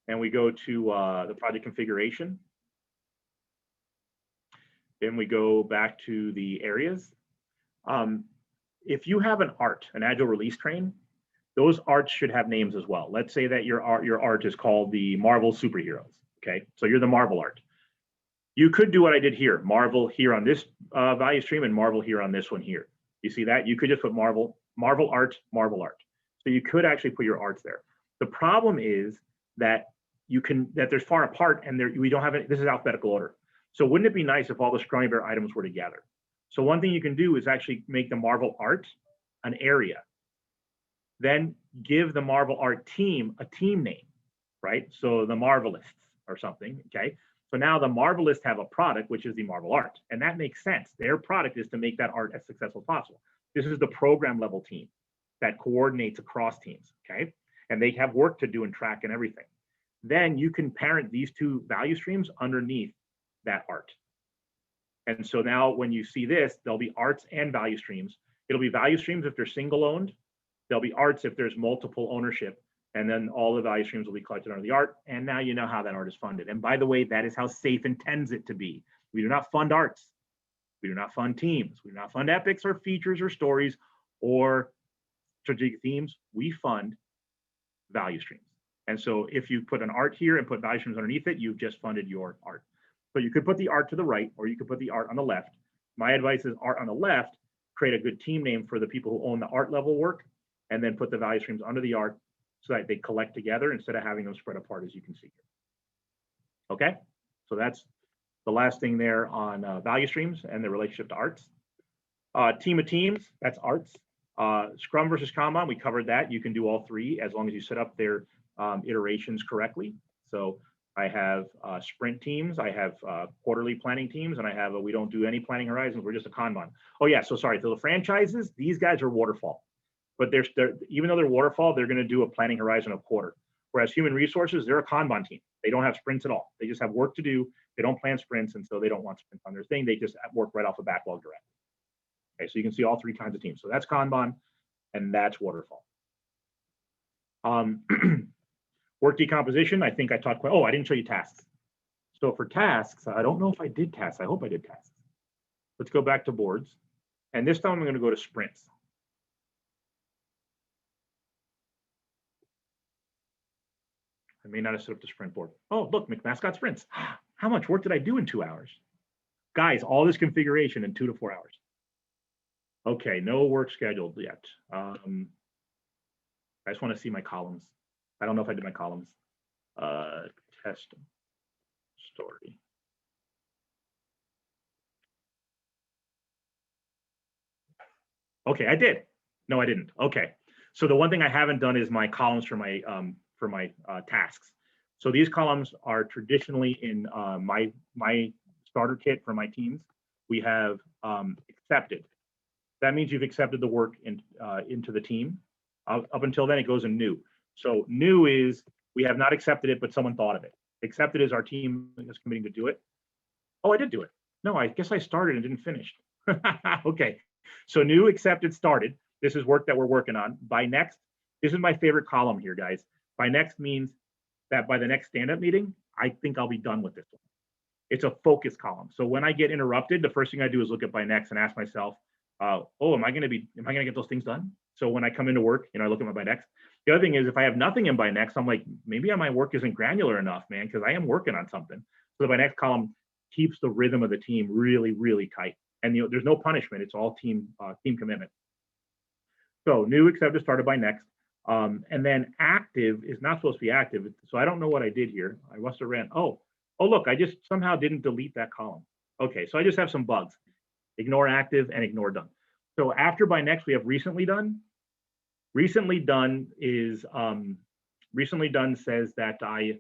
we go to the project configuration, then we go back to the areas. If you have an art, an agile release train, those arts should have names as well. Let's say that your art is called the Marvel superheroes. Okay, so you're the Marvel art. You could do what I did here, Marvel here on this value stream and Marvel here on this one here. You see that? You could just put Marvel art. So you could actually put your arts there. The problem is that they're far apart and we don't have it. This is alphabetical order. So wouldn't it be nice if all the Scrummy Bear items were together? So one thing you can do is actually make the Marvel art an area. Then give the Marvel art team a team name, right? So the Marvelists or something, okay? So now the Marvelists have a product, which is the Marvel art. And that makes sense. Their product is to make that art as successful as possible. This is the program level team that coordinates across teams, okay? And they have work to do and track and everything. Then you can parent these two value streams underneath that art. And so now when you see this, there'll be arts and value streams. It'll be value streams if they're single owned. There'll be arts if there's multiple ownership. And then all the value streams will be collected under the art. And now you know how that art is funded. And by the way, that is how SAFE intends it to be. We do not fund arts. We do not fund teams. We do not fund epics or features or stories or strategic themes. We fund value streams. And so if you put an art here and put value streams underneath it, you've just funded your art. So you could put the art to the right, or you could put the art on the left. My advice is art on the left, create a good team name for the people who own the art level work, and then put the value streams under the art so that they collect together instead of having them spread apart, as you can see here. Okay, so that's the last thing there on value streams and the relationship to arts. Team of teams, that's arts. Scrum versus Kanban, we covered that. You can do all three as long as you set up their iterations correctly. So I have sprint teams, I have quarterly planning teams, and I have we don't do any planning horizons, we're just a Kanban. Oh yeah, so sorry, so the franchises, these guys are waterfall. But they're even though they're waterfall, they're gonna do a planning horizon of quarter. Whereas human resources, they're a Kanban team. They don't have sprints at all. They just have work to do. They don't plan sprints, and so they don't want sprints on their thing. They just work right off a backlog directly. Okay, so you can see all three kinds of teams. So that's Kanban, and that's waterfall. Work decomposition, I think I talked about, oh, I didn't show you tasks. So for tasks, I don't know if I did tasks. I hope I did tasks. Let's go back to boards. And this time I'm going to go to sprints. I may not have set up the sprint board. Oh, look, McMascot sprints. How much work did I do in 2 hours? Guys, all this configuration in 2 to 4 hours. Okay, no work scheduled yet. I just want to see my columns. I don't know if I did my columns. Test story. Okay, I did. No, I didn't. Okay, so the one thing I haven't done is my columns for my tasks. So these columns are traditionally in my starter kit for my teams. We have accepted. That means you've accepted the work into the team. Up until then, it goes in new. So new is we have not accepted it, but someone thought of it. Accepted is our team is committing to do it. Oh, I did do it. No, I guess I started and didn't finish. Okay, so new, accepted, started. This is work that we're working on. By next, this is my favorite column here, guys. By next means that by the next stand-up meeting, I think I'll be done with this one. It's a focus column. So when I get interrupted, the first thing I do is look at by next and ask myself, oh, am I going to get those things done? So when I come into work, I look at my by next. The other thing is if I have nothing in by next, I'm like, maybe my work isn't granular enough, man, because I am working on something. So the by next column keeps the rhythm of the team really, really tight. And there's no punishment. It's all team commitment. So new except it started by next. And then active is not supposed to be active. So I don't know what I did here. I must have ran. Oh, look, I just somehow didn't delete that column. Okay, so I just have some bugs. Ignore active and ignore done. So after by next, we have recently done. Recently done is recently done says that I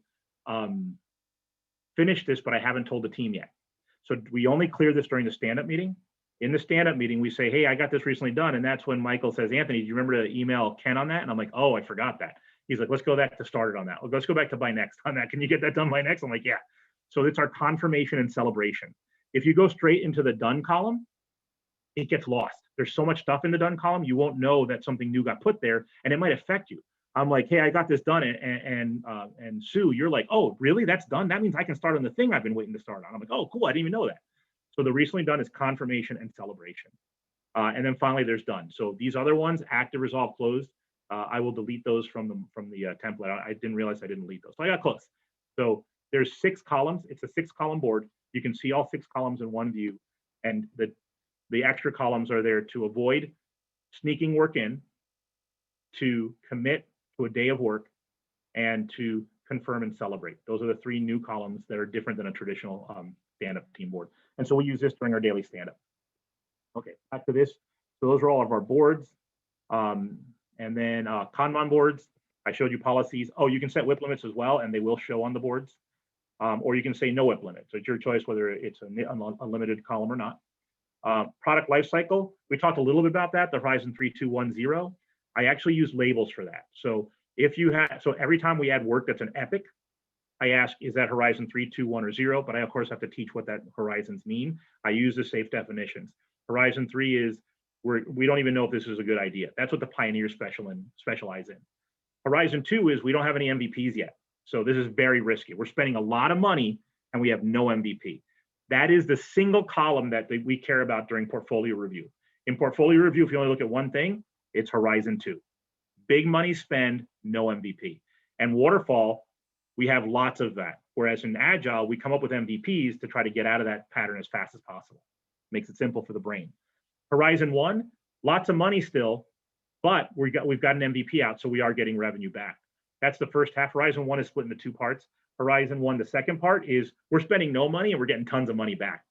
finished this, but I haven't told the team yet. So we only clear this during the stand-up meeting. In the stand-up meeting, we say, hey, I got this recently done. And that's when Michael says, Anthony, do you remember to email Ken on that? And I'm like, oh, I forgot that. He's like, let's go back to started on that. Let's go back to by next on that. Can you get that done by next? I'm like, yeah. So it's our confirmation and celebration. If you go straight into the done column, it gets lost. There's so much stuff in the done column, you won't know that something new got put there, and it might affect you. I'm like, hey, I got this done, and Sue, you're like, oh, really? That's done? That means I can start on the thing I've been waiting to start on. I'm like, oh, cool, I didn't even know that. So the recently done is confirmation and celebration. And then finally, there's done. So these other ones, active, resolve, closed, I will delete those from the template. I didn't realize I didn't delete those. So I got close. So there's 6 columns. It's a 6-column board. You can see all 6 columns in one view. And the extra columns are there to avoid sneaking work in, to commit to a day of work, and to confirm and celebrate. Those are the 3 new columns that are different than a traditional stand-up team board. And so we use this during our daily stand-up. Okay, back to this. So those are all of our boards. And then Kanban boards, I showed you policies. Oh, you can set WIP limits as well, and they will show on the boards. Or you can say no WIP limit. So it's your choice whether it's an unlimited column or not. Product lifecycle, we talked a little bit about that, the Horizon 3, 2, 1, 0. I actually use labels for that. So if you have, so every time we add work that's an epic, I ask, is that Horizon 3, 2, 1, or 0? But I, of course, have to teach what that horizons mean. I use the safe definitions. Horizon 3 is, we don't even know if this is a good idea. That's what the pioneers specialize in. Horizon 2 is, we don't have any MVPs yet. So this is very risky. We're spending a lot of money and we have no MVP. That is the single column that we care about during portfolio review. In portfolio review, if you only look at one thing, it's Horizon 2. Big money spend, no MVP. And waterfall, we have lots of that. Whereas in Agile, we come up with MVPs to try to get out of that pattern as fast as possible. Makes it simple for the brain. Horizon 1, lots of money still, but we've got an MVP out, so we are getting revenue back. That's the first half. Horizon 1 is split into 2 parts. Horizon 1, the second part is we're spending no money and we're getting tons of money back.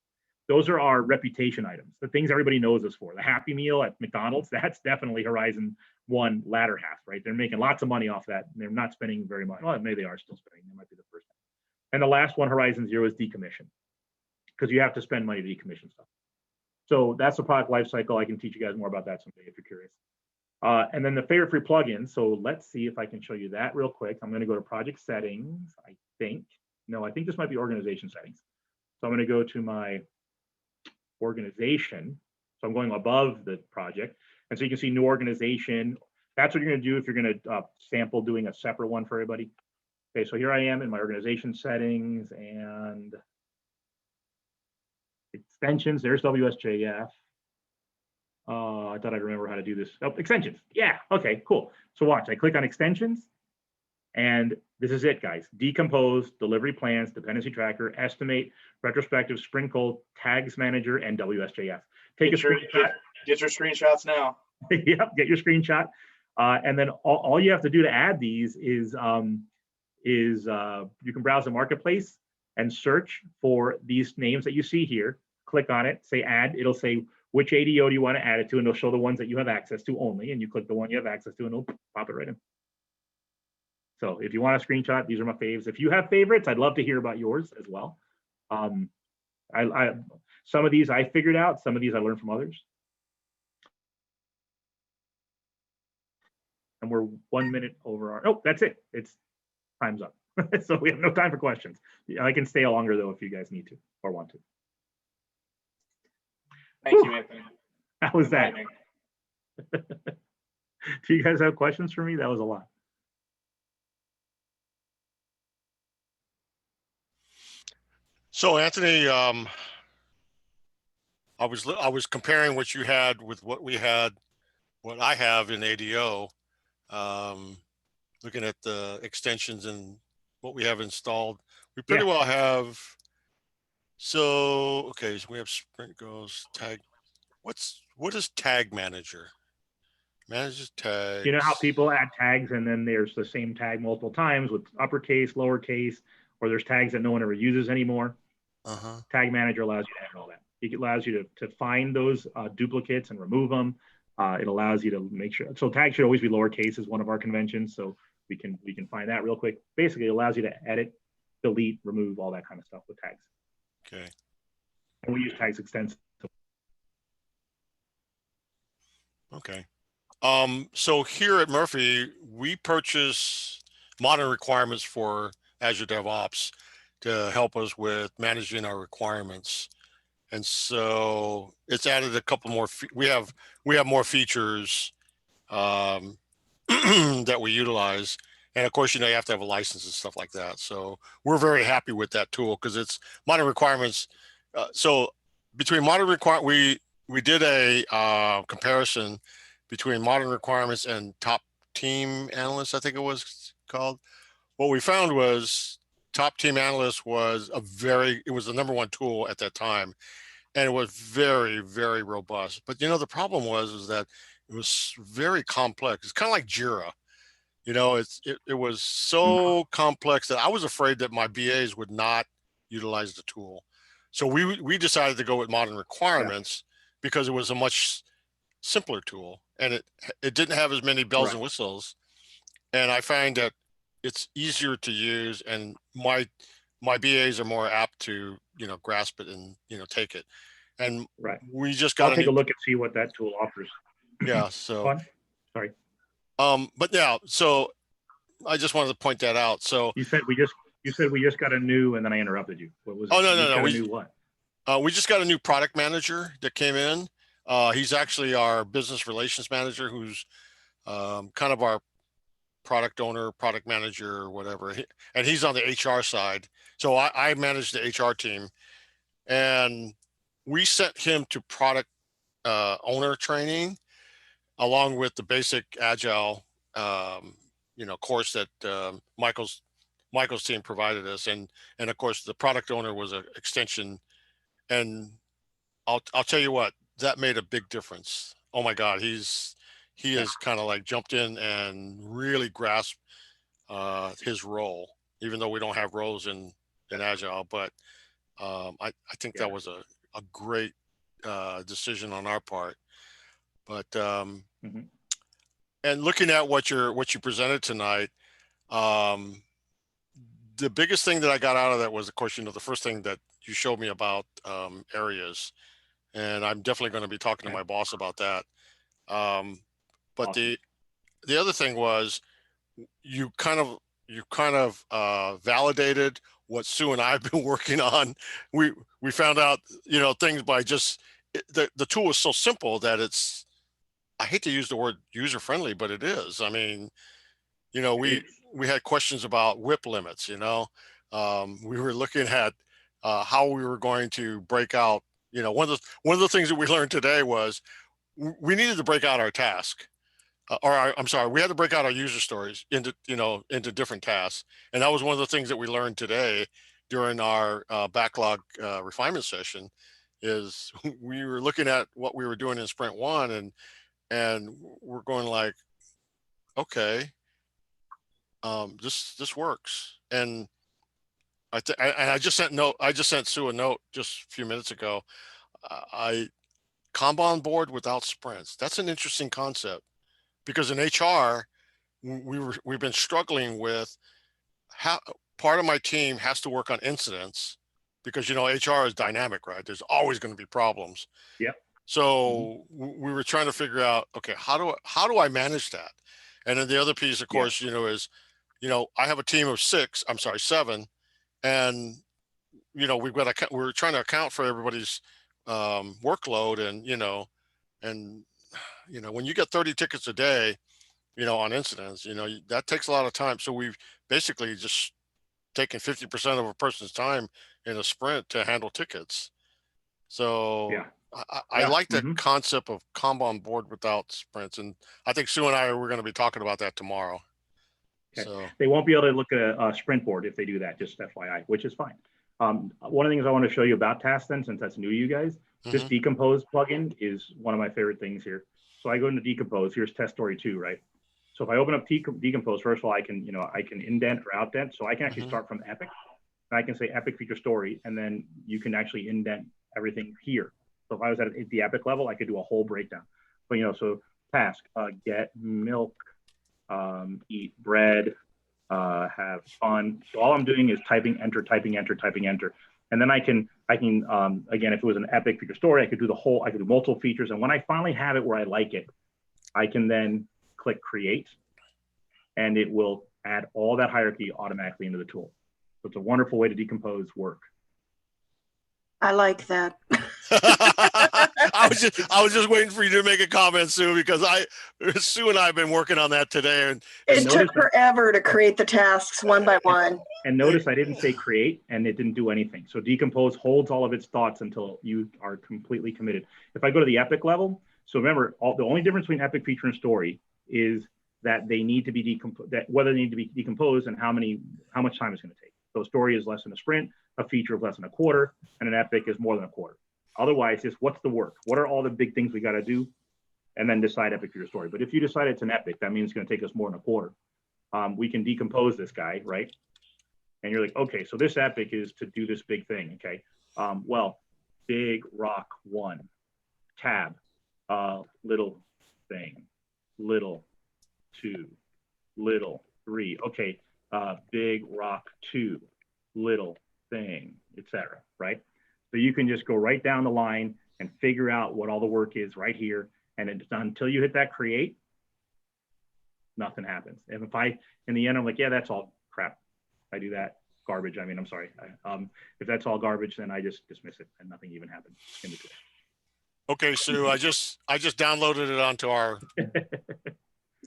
Those are our reputation items, the things everybody knows us for. The Happy Meal at McDonald's, that's definitely Horizon 1 latter half, right? They're making lots of money off that. And they're not spending very much. Well, maybe they are still spending. That might be the first half. And the last one, Horizon 0, is decommission, because you have to spend money to decommission stuff. So that's the product life cycle. I can teach you guys more about that someday if you're curious. And then the favorite free plugins. So let's see if I can show you that real quick. I'm going to go to project settings, I think. No, I think this might be organization settings. So I'm going to go to my organization. So I'm going above the project. And so you can see new organization. That's what you're going to do if you're going to sample doing a separate one for everybody. Okay, so here I am in my organization settings and extensions. There's WSJF. I thought I'd remember how to do this. Oh, extensions. Yeah, okay, cool. So watch, I click on extensions and this is it, guys. Decompose, delivery plans, dependency tracker, estimate, retrospective, sprinkle, tags manager, and WSJF. Take a screenshot. Get your screenshots now. Yep, get your screenshot. And then all you have to do to add these is you can browse the marketplace and search for these names that you see here. Click on it, say add. It'll say which ADO do you want to add it to, and it'll show the ones that you have access to only, and you click the one you have access to, and it'll pop it right in. So if you want a screenshot, these are my faves. If you have favorites, I'd love to hear about yours as well. Some of these I figured out, some of these I learned from others. And we're 1 minute over our, oh, that's it. It's time's up. So we have no time for questions. I can stay longer though if you guys need to or want to. Thank you, Anthony. How was that? Do you guys have questions for me? That was a lot. So Anthony, I was comparing what you had with what I have in ADO, looking at the extensions and what we have installed. We pretty well have. So okay, so we have sprint goals, tag. What is tag manager? Manages tags. You know how people add tags and then there's the same tag multiple times with uppercase, lowercase, or there's tags that no one ever uses anymore. Tag manager allows you to add all that. It allows you to find those duplicates and remove them. It allows you to make sure. So tags should always be lowercase is one of our conventions. So we can find that real quick. Basically, it allows you to edit, delete, remove, all that kind of stuff with tags. Okay. And we use tags extensively. Okay. So here at Murphy, we purchase modern requirements for Azure DevOps to help us with managing our requirements. And so it's added a couple more. We have more features that we utilize. And of course, you have to have a license and stuff like that. So we're very happy with that tool because it's modern requirements. So between modern requirements, we did a comparison between modern requirements and top team analysts, I think it was called. What we found was top team analyst was it was the #1 tool at that time. And it was very, very robust. But the problem was that it was very complex. It's kind of like Jira. It was so complex that I was afraid that my BAs would not utilize the tool. So we decided to go with modern requirements because it was a much simpler tool and it didn't have as many bells and whistles. And I find that it's easier to use and my BAs are more apt to, grasp it and, take it. And we just got I'll take a look and see what that tool offers. Yeah. So, Fun? Sorry. But yeah, so I just wanted to point that out. So you said we just got a new, and then I interrupted you. What was? Oh, no. We new what? We just got a new product manager that came in. He's actually our business relations manager, who's kind of our product owner, product manager, or whatever. And he's on the HR side. So I manage the HR team, and we sent him to product owner training, along with the basic agile, course that Michael's team provided us, and of course the product owner was an extension. And I'll tell you what, that made a big difference. Oh my God, he has kind of like jumped in and really grasped his role, even though we don't have roles in agile. But I think that was a great decision on our part. But and looking at what you presented tonight, the biggest thing that I got out of that was, of course, the first thing that you showed me about areas, and I'm definitely going to be talking to my boss about that. But awesome. The other thing was you kind of validated what Sue and I have been working on. We found out things by just the tool is so simple that it's, I hate to use the word user friendly, but it is. I mean, we had questions about WIP limits. We were looking at how we were going to break out. One of the things that we learned today was we needed to break out our task, we had to break out our user stories into different tasks, and that was one of the things that we learned today during our backlog refinement session. Is we were looking at what we were doing in Sprint 1, and we're going like, okay, this works. And I just sent Sue a note just a few minutes ago. Kanban board without sprints. That's an interesting concept, because in HR, we've been struggling with how part of my team has to work on incidents, because HR is dynamic, right? There's always going to be problems. Yeah. So we were trying to figure out, okay, how do I manage that? And then the other piece, of course, is, I have a team of 7, and we're trying to account for everybody's workload, and when you get 30 tickets a day, on incidents, that takes a lot of time. So we've basically just taken 50% of a person's time in a sprint to handle tickets. So Yeah. I Yeah. like the Mhm. concept of Kanban board without sprints. And I think Sue and I we're going to be talking about that tomorrow. Okay. So They won't be able to look at a sprint board if they do that, just FYI, which is fine. One of the things I want to show you about tasks then, since that's new to you guys, this Decompose plugin is one of my favorite things here. So I go into Decompose, here's test story 2, right? So if I open up Decompose, first of all, I can indent or outdent. So I can actually start from Epic. And I can say Epic feature story, and then you can actually indent everything here. So if I was at the Epic level, I could do a whole breakdown. But so task, get milk, eat bread, have fun. So all I'm doing is typing enter, typing enter, typing enter. And then I can again, if it was an Epic feature story, I could do multiple features. And when I finally have it where I like it, I can then click create, and it will add all that hierarchy automatically into the tool. So it's a wonderful way to decompose work. I like that. I was just waiting for you to make a comment, Sue, because Sue and I have been working on that today, and It took forever to create the tasks one by one. And notice I didn't say create, and it didn't do anything. So Decompose holds all of its thoughts until you are completely committed. If I go to the Epic level, so remember, the only difference between Epic feature and story is that they need to be decomposed, whether they need to be decomposed and how much time it's going to take. So story is less than a sprint, a feature of less than a quarter, and an Epic is more than a quarter. Otherwise, just what's the work? What are all the big things we got to do? And then decide Epic feature story. But if you decide it's an Epic, that means it's going to take us more than a quarter. We can decompose this guy, right? And you're like, okay, so this Epic is to do this big thing, okay? Well, big rock 1, tab, little thing, little 2, little 3. Okay, big rock 2, little thing, etc. Right? So you can just go right down the line and figure out what all the work is right here. And it's done until you hit that create, nothing happens. And if in the end, I'm like, yeah, that's all crap. I do that garbage. I mean, I'm sorry. If that's all garbage, then I just dismiss it and nothing even happens in between. Okay, Sue, I just downloaded it onto our.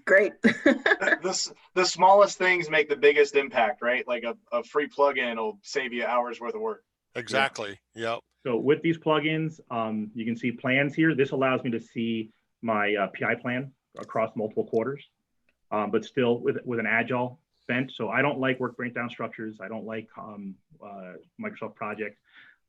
Great. The smallest things make the biggest impact, right? Like a free plugin will save you hours worth of work. Exactly. Yep. So with these plugins, you can see plans here. This allows me to see my PI plan across multiple quarters, but still with an agile bent. So I don't like work breakdown structures. I don't like Microsoft Project.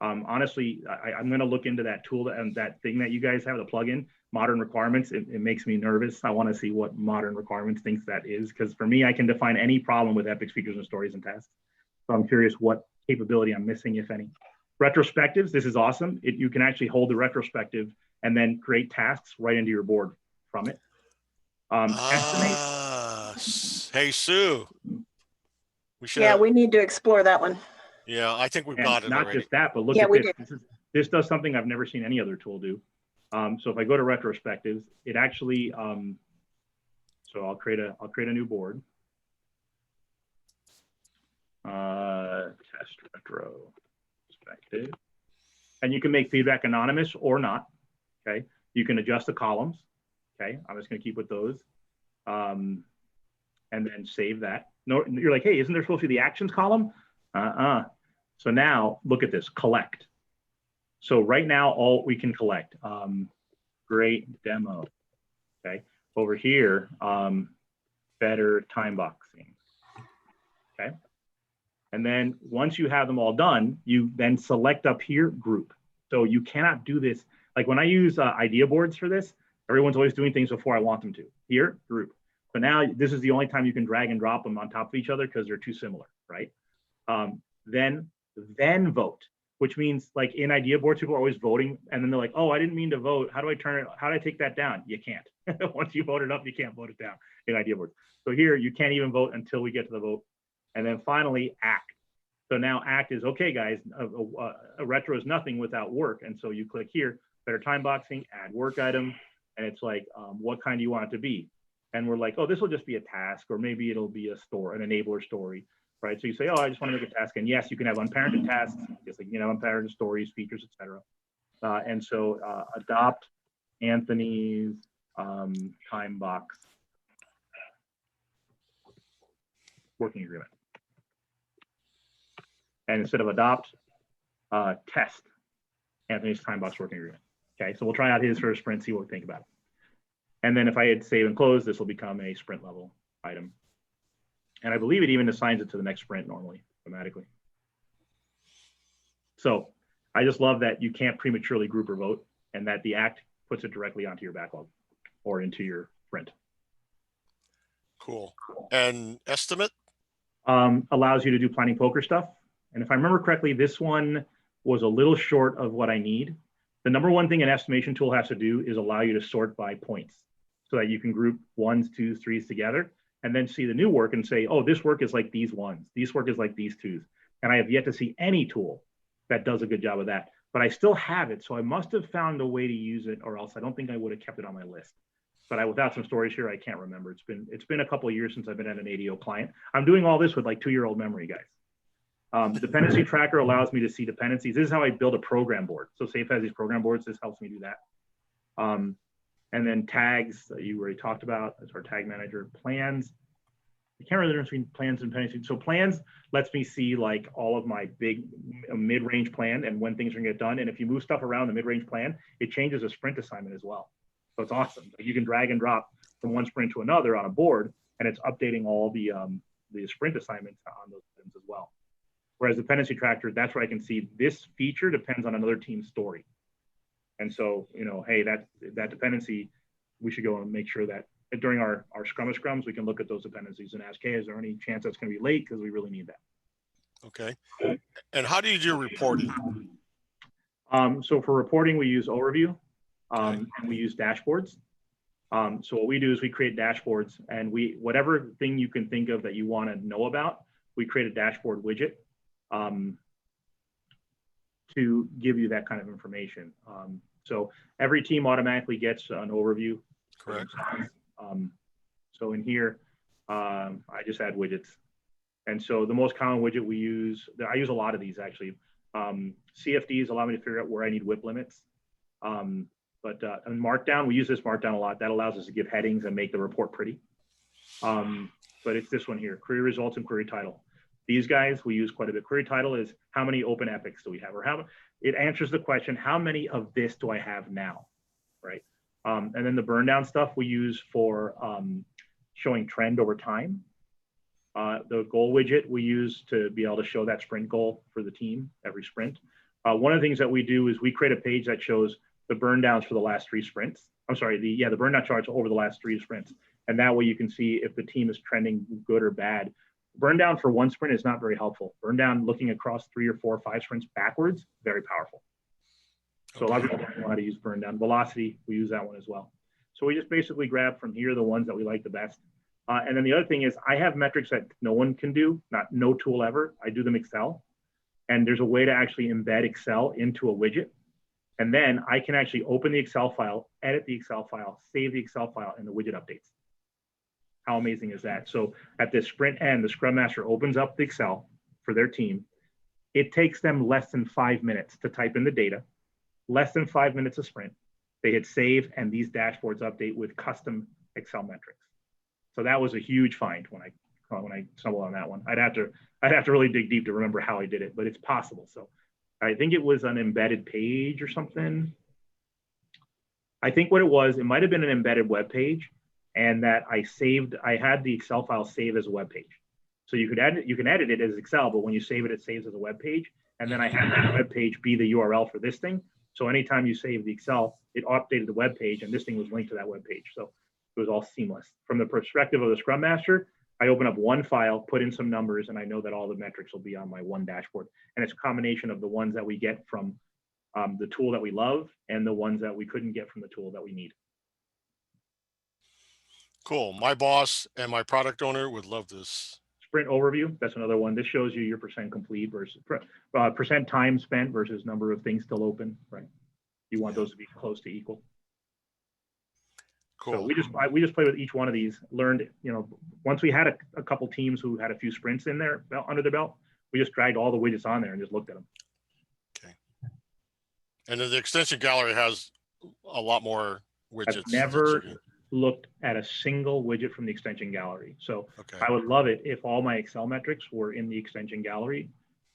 Honestly, I'm going to look into that tool and that thing that you guys have, the plugin, Modern Requirements. It makes me nervous. I want to see what Modern Requirements thinks that is, because for me, I can define any problem with epics, features, and stories and tasks. So I'm curious what capability I'm missing, if any. Retrospectives, this is awesome. You can actually hold the retrospective and then create tasks right into your board from it. Estimate. Hey, Sue. We should. Yeah, we need to explore that one. Yeah, I think we've got it not already. Just that, but look at this. This does something I've never seen any other tool do. So if I go to retrospectives, it actually, so I'll create a new board. Test retrospective. And you can make feedback anonymous or not, okay? You can adjust the columns, okay? I'm just gonna keep with those. And then save that. No, you're like, hey, isn't there supposed to be the actions column? So now look at this, collect. So right now, all we can collect, great demo, okay? Over here, better time boxing, okay? And then once you have them all done, you then select up here, group. So you cannot do this. Like when I use idea boards for this, everyone's always doing things before I want them to. Here, group. But now this is the only time you can drag and drop them on top of each other because they're too similar, right? Then vote, which means like in idea boards, people are always voting and then they're like, oh, I didn't mean to vote. How do I turn it? How do I take that down? You can't. Once you vote it up, you can't vote it down in idea boards. So here you can't even vote until we get to the vote. And then finally act. So now act is, okay, guys, a retro is nothing without work. And so you click here, better time boxing, add work item. And it's like, what kind do you want it to be? And we're like, oh, this will just be a task, or maybe it'll be an enabler story, right? So you say, oh, I just want to make a task. And yes, you can have unparented tasks, just like, unparented stories, features, etc. And so adopt Anthony's time box working agreement. And instead of adopt, test Anthony's time box working agreement. Okay, so we'll try out his first sprint, see what we think about it. And then if I hit save and close, this will become a sprint level item. And I believe it even assigns it to the next sprint normally, automatically. So I just love that you can't prematurely group or vote, and that the act puts it directly onto your backlog or into your sprint. Cool. And estimate? Allows you to do planning poker stuff. And if I remember correctly, this one was a little short of what I need. The number one thing an estimation tool has to do is allow you to sort by points so that you can group ones, twos, threes together and then see the new work and say, oh, this work is like these ones. This work is like these twos. And I have yet to see any tool that does a good job of that. But I still have it. So I must have found a way to use it, or else I don't think I would have kept it on my list. But without some stories here, I can't remember. It's been a couple of years since I've been at an ADO client. I'm doing all this with like 2-year-old memory, guys. The Dependency Tracker allows me to see dependencies. This is how I build a program board. So Safe has these program boards. This helps me do that. And then tags that you already talked about. That's our tag manager. Plans. I can't really difference between plans and dependencies. So plans lets me see like all of my big mid-range plan and when things are gonna get done. And if you move stuff around the mid-range plan, it changes a sprint assignment as well. So it's awesome. You can drag and drop from one sprint to another on a board, and it's updating all the sprint assignments on those items as well. Whereas Dependency Tracker, that's where I can see this feature depends on another team's story. And so, you know, hey, that dependency, we should go and make sure that during our scrum of scrums, we can look at those dependencies and ask, hey, is there any chance that's going to be late? Because we really need that. Okay. And how do you do reporting? So for reporting, we use Overview and we use dashboards. So what we do is we create dashboards, and whatever thing you can think of that you want to know about, we create a dashboard widget to give you that kind of information. So every team automatically gets an overview. Correct. So in here, I just add widgets. And so the most common widget we use, I use a lot of these actually. CFDs allow me to figure out where I need whip limits. But in Markdown, we use this Markdown a lot. That allows us to give headings and make the report pretty. But it's this one here, query results and query title. These guys we use quite a bit. Query title is how many open epics do we have, or it answers the question, how many of this do I have now, right? And then the burn down stuff we use for showing trend over time. The goal widget we use to be able to show that sprint goal for the team every sprint. One of the things that we do is we create a page that shows the burn downs for the last 3 sprints. I'm sorry, the burn down charts over the last 3 sprints. And that way you can see if the team is trending good or bad. Burn down for 1 sprint is not very helpful. Burn down looking across 3 or 4 or 5 sprints backwards, very powerful. So a lot of people don't know how to use burn down. Velocity, we use that one as well. So we just basically grab from here the ones that we like the best. And then the other thing is I have metrics that no one can do, no tool ever. I do them Excel. And there's a way to actually embed Excel into a widget. And then I can actually open the Excel file, edit the Excel file, save the Excel file, and the widget updates. How amazing is that? So at the sprint end, the Scrum Master opens up the Excel for their team. It takes them less than 5 minutes to type in the data, less than 5 minutes a sprint. They hit save, and these dashboards update with custom Excel metrics. So that was a huge find when I stumbled on that one. I'd have to really dig deep to remember how I did it, but it's possible. So I think it was an embedded page or something. I think what it might have been an embedded web page, and that I had the Excel file save as a web page. So you can edit it as Excel, but when you save it, it saves as a web page. And then I had that web page be the URL for this thing. So anytime you save the Excel, it updated the web page, and this thing was linked to that web page. So it was all seamless. From the perspective of the Scrum Master, I open up one file, put in some numbers, and I know that all the metrics will be on my one dashboard. And it's a combination of the ones that we get from the tool that we love and the ones that we couldn't get from the tool that we need. Cool. My boss and my product owner would love this. Sprint overview, that's another one. This shows you your percent complete versus percent time spent versus number of things still open, right? You want those to be close to equal. Cool. So we just play with each one of these, learned, once we had a couple teams who had a few sprints in there under their belt, we just dragged all the widgets on there and just looked at them. Okay. And then the extension gallery has a lot more widgets. I've never looked at a single widget from the extension gallery. So okay. I would love it if all my Excel metrics were in the extension gallery.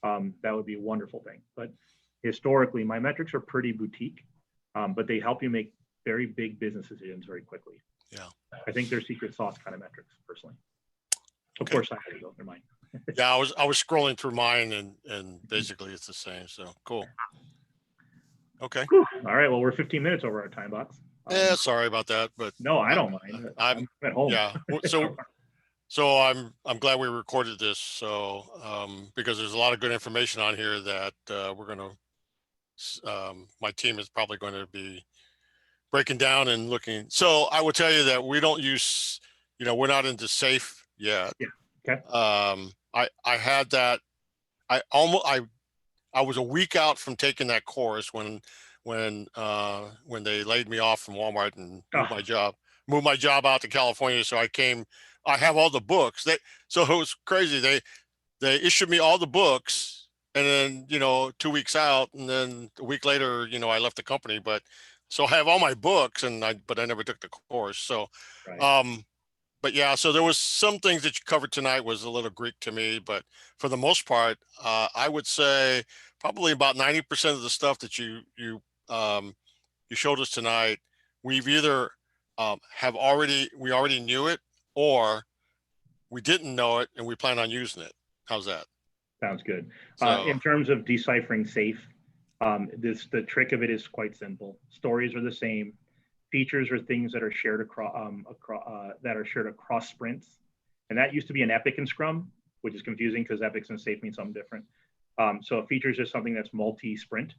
That would be a wonderful thing. But historically, my metrics are pretty boutique, but they help you make very big business decisions very quickly. Yeah. I think they're secret sauce kind of metrics, personally. Of Okay. course, I have to go. They're mine. Yeah, I was scrolling through mine and basically it's the same. So cool. Okay. Whew. All right. Well, we're 15 minutes over our time box. Yeah, sorry about that, but No, I don't mind. I'm at home. yeah. So I'm glad we recorded this. So because there's a lot of good information on here that we're gonna my team is probably going to be breaking down and looking. So I will tell you that we don't use, we're not into Safe yet. Yeah. Okay. I had that. I was a week out from taking that course when they laid me off from Walmart and moved my job out to California. So I have all the books. So it was crazy. They issued me all the books, and then 2 weeks out, and then a week later, I left the company. But so I have all my books, but I never took the course. So, Right. but yeah, so there was some things that you covered tonight was a little Greek to me, but for the most part, I would say probably about 90% of the stuff that you showed us tonight, we've either we already knew it, or we didn't know it and we plan on using it. How's that? Sounds good. So, in terms of deciphering safe, the trick of it is quite simple. Stories are the same. Features are things that are shared across sprints, and that used to be an epic in Scrum, which is confusing because epics and safe mean something different. So a feature is just something that's multi-sprint,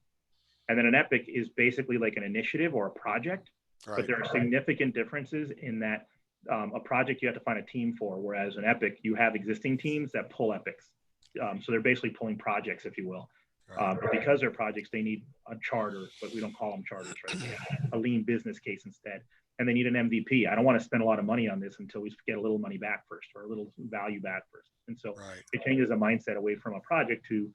and then an epic is basically like an initiative or a project. right. But there are significant differences in that a project you have to find a team for, whereas an epic you have existing teams that pull epics. So they're basically pulling projects, if you will. But because they're projects, they need a charter, but we don't call them charters, right? They have a lean business case instead. And they need an MVP. I don't want to spend a lot of money on this until we get a little money back first, or a little value back first. And so it changes the mindset away from a project to,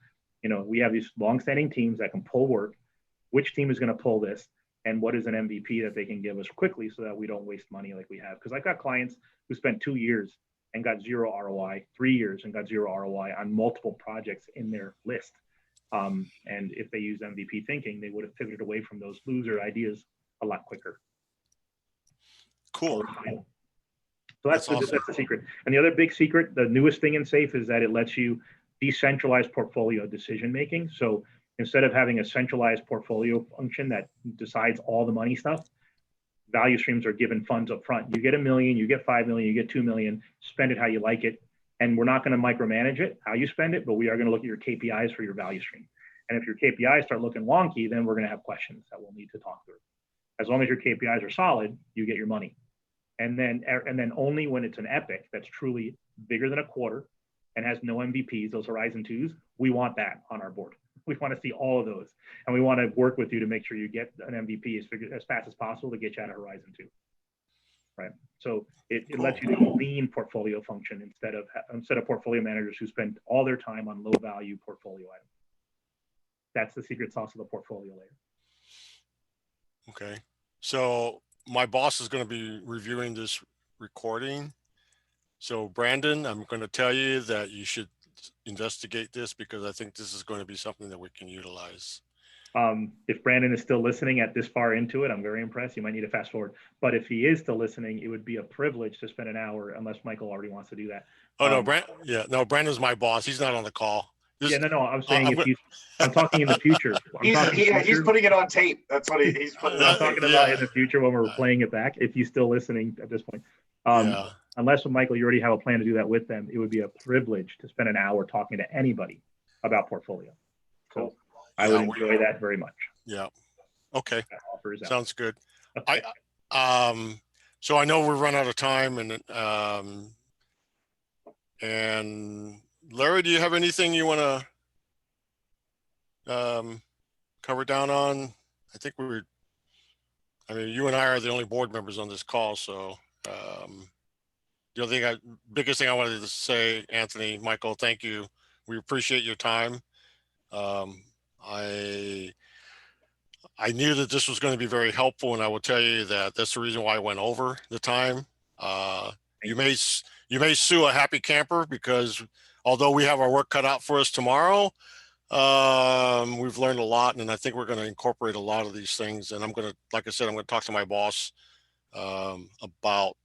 we have these longstanding teams that can pull work. Which team is going to pull this? And what is an MVP that they can give us quickly so that we don't waste money like we have? Because I've got clients who spent 2 years and got 0 ROI, 3 years and got 0 ROI on multiple projects in their list. And if they use MVP thinking, they would have pivoted away from those loser ideas a lot quicker. Cool. So that's the secret. And the other big secret, the newest thing in Safe, is that it lets you decentralize portfolio decision making. So instead of having a centralized portfolio function that decides all the money stuff, value streams are given funds up front. You get $1 million, you get 5 million, you get 2 million, spend it how you like it. And we're not going to micromanage it, how you spend it, but we are going to look at your KPIs for your value stream. And if your KPIs start looking wonky, then we're going to have questions that we'll need to talk through. As long as your KPIs are solid, you get your money. And then only when it's an epic that's truly bigger than a quarter and has no MVPs, those Horizon 2s, we want that on our board. We want to see all of those. And we want to work with you to make sure you get an MVP as fast as possible to get you out of Horizon 2. Right. So it lets you do a lean portfolio function instead of portfolio managers who spend all their time on low value portfolio items. That's the secret sauce of the portfolio layer. Okay. So my boss is going to be reviewing this recording. So Brandon, I'm going to tell you that you should investigate this because I think this is going to be something that we can utilize. If Brandon is still listening at this far into it, I'm very impressed. You might need to fast forward. But if he is still listening, it would be a privilege to spend an hour, unless Michael already wants to do that. Oh, no, Brandon's my boss. He's not on the call. I'm saying I'm talking in the future. He's putting it on tape. That's what he's putting. I'm talking about in the future when we're playing it back. If he's still listening at this point, unless Michael, you already have a plan to do that with them, it would be a privilege to spend an hour talking to anybody about portfolio. So I would enjoy that very much. Yeah. Okay. Sounds good. Okay. So I know we've run out of time, and Larry, do you have anything you want to cover down on? I think you and I are the only board members on this call. So the biggest thing I wanted to say, Anthony, Michael, thank you. We appreciate your time. I knew that this was going to be very helpful, and I will tell you that that's the reason why I went over the time. You may sue a happy camper because although we have our work cut out for us tomorrow, We've learned a lot, and I think we're going to incorporate a lot of these things. And I'm going to, like I said, I'm going to talk to my boss about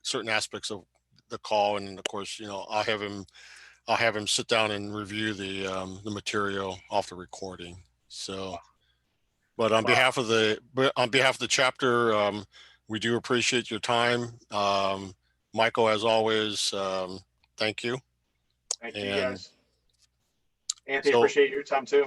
certain aspects of the call, and of course, I'll have him sit down and review the material off the recording. So, but on behalf of the chapter, we do appreciate your time, Michael. As always, thank you. Thank you, guys. Anthony, appreciate your time too.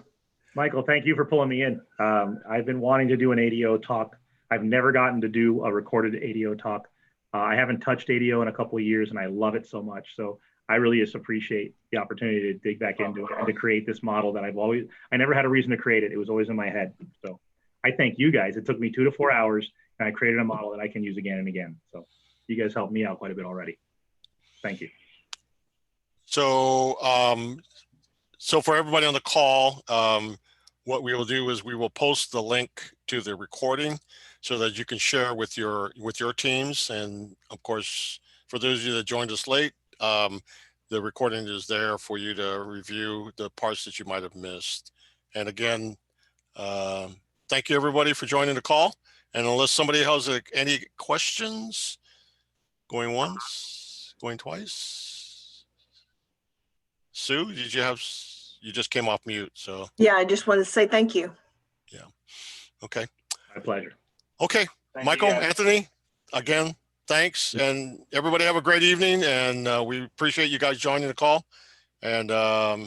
Michael, thank you for pulling me in. I've been wanting to do an ADO talk. I've never gotten to do a recorded ADO talk. I haven't touched ADO in a couple of years, and I love it so much. So I really just appreciate the opportunity to dig back into it and to create this model that I never had a reason to create it. It was always in my head. So I thank you guys. It took me 2 to 4 hours, and I created a model that I can use again and again. So you guys helped me out quite a bit already. Thank you. So, so for everybody on the call, what we will do is we will post the link to the recording so that you can share with your teams. And of course, for those of you that joined us late, the recording is there for you to review the parts that you might have missed. And again, thank you everybody for joining the call. And unless somebody has any questions, going once, going twice. Sue, you just came off mute, so. Yeah, I just wanted to say thank you. Yeah, okay. My pleasure. Okay, Thank Michael, you, guys. Anthony, again, thanks. And everybody have a great evening, and we appreciate you guys joining the call, and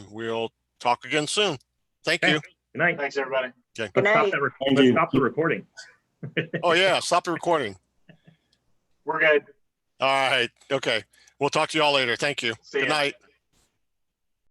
we'll talk again soon. Thank you. Good night. Thanks, everybody. Okay. Good night. Let's stop the recording. Oh yeah, stop the recording. We're good. All right, okay. We'll talk to you all later. Thank you. See Good ya. night.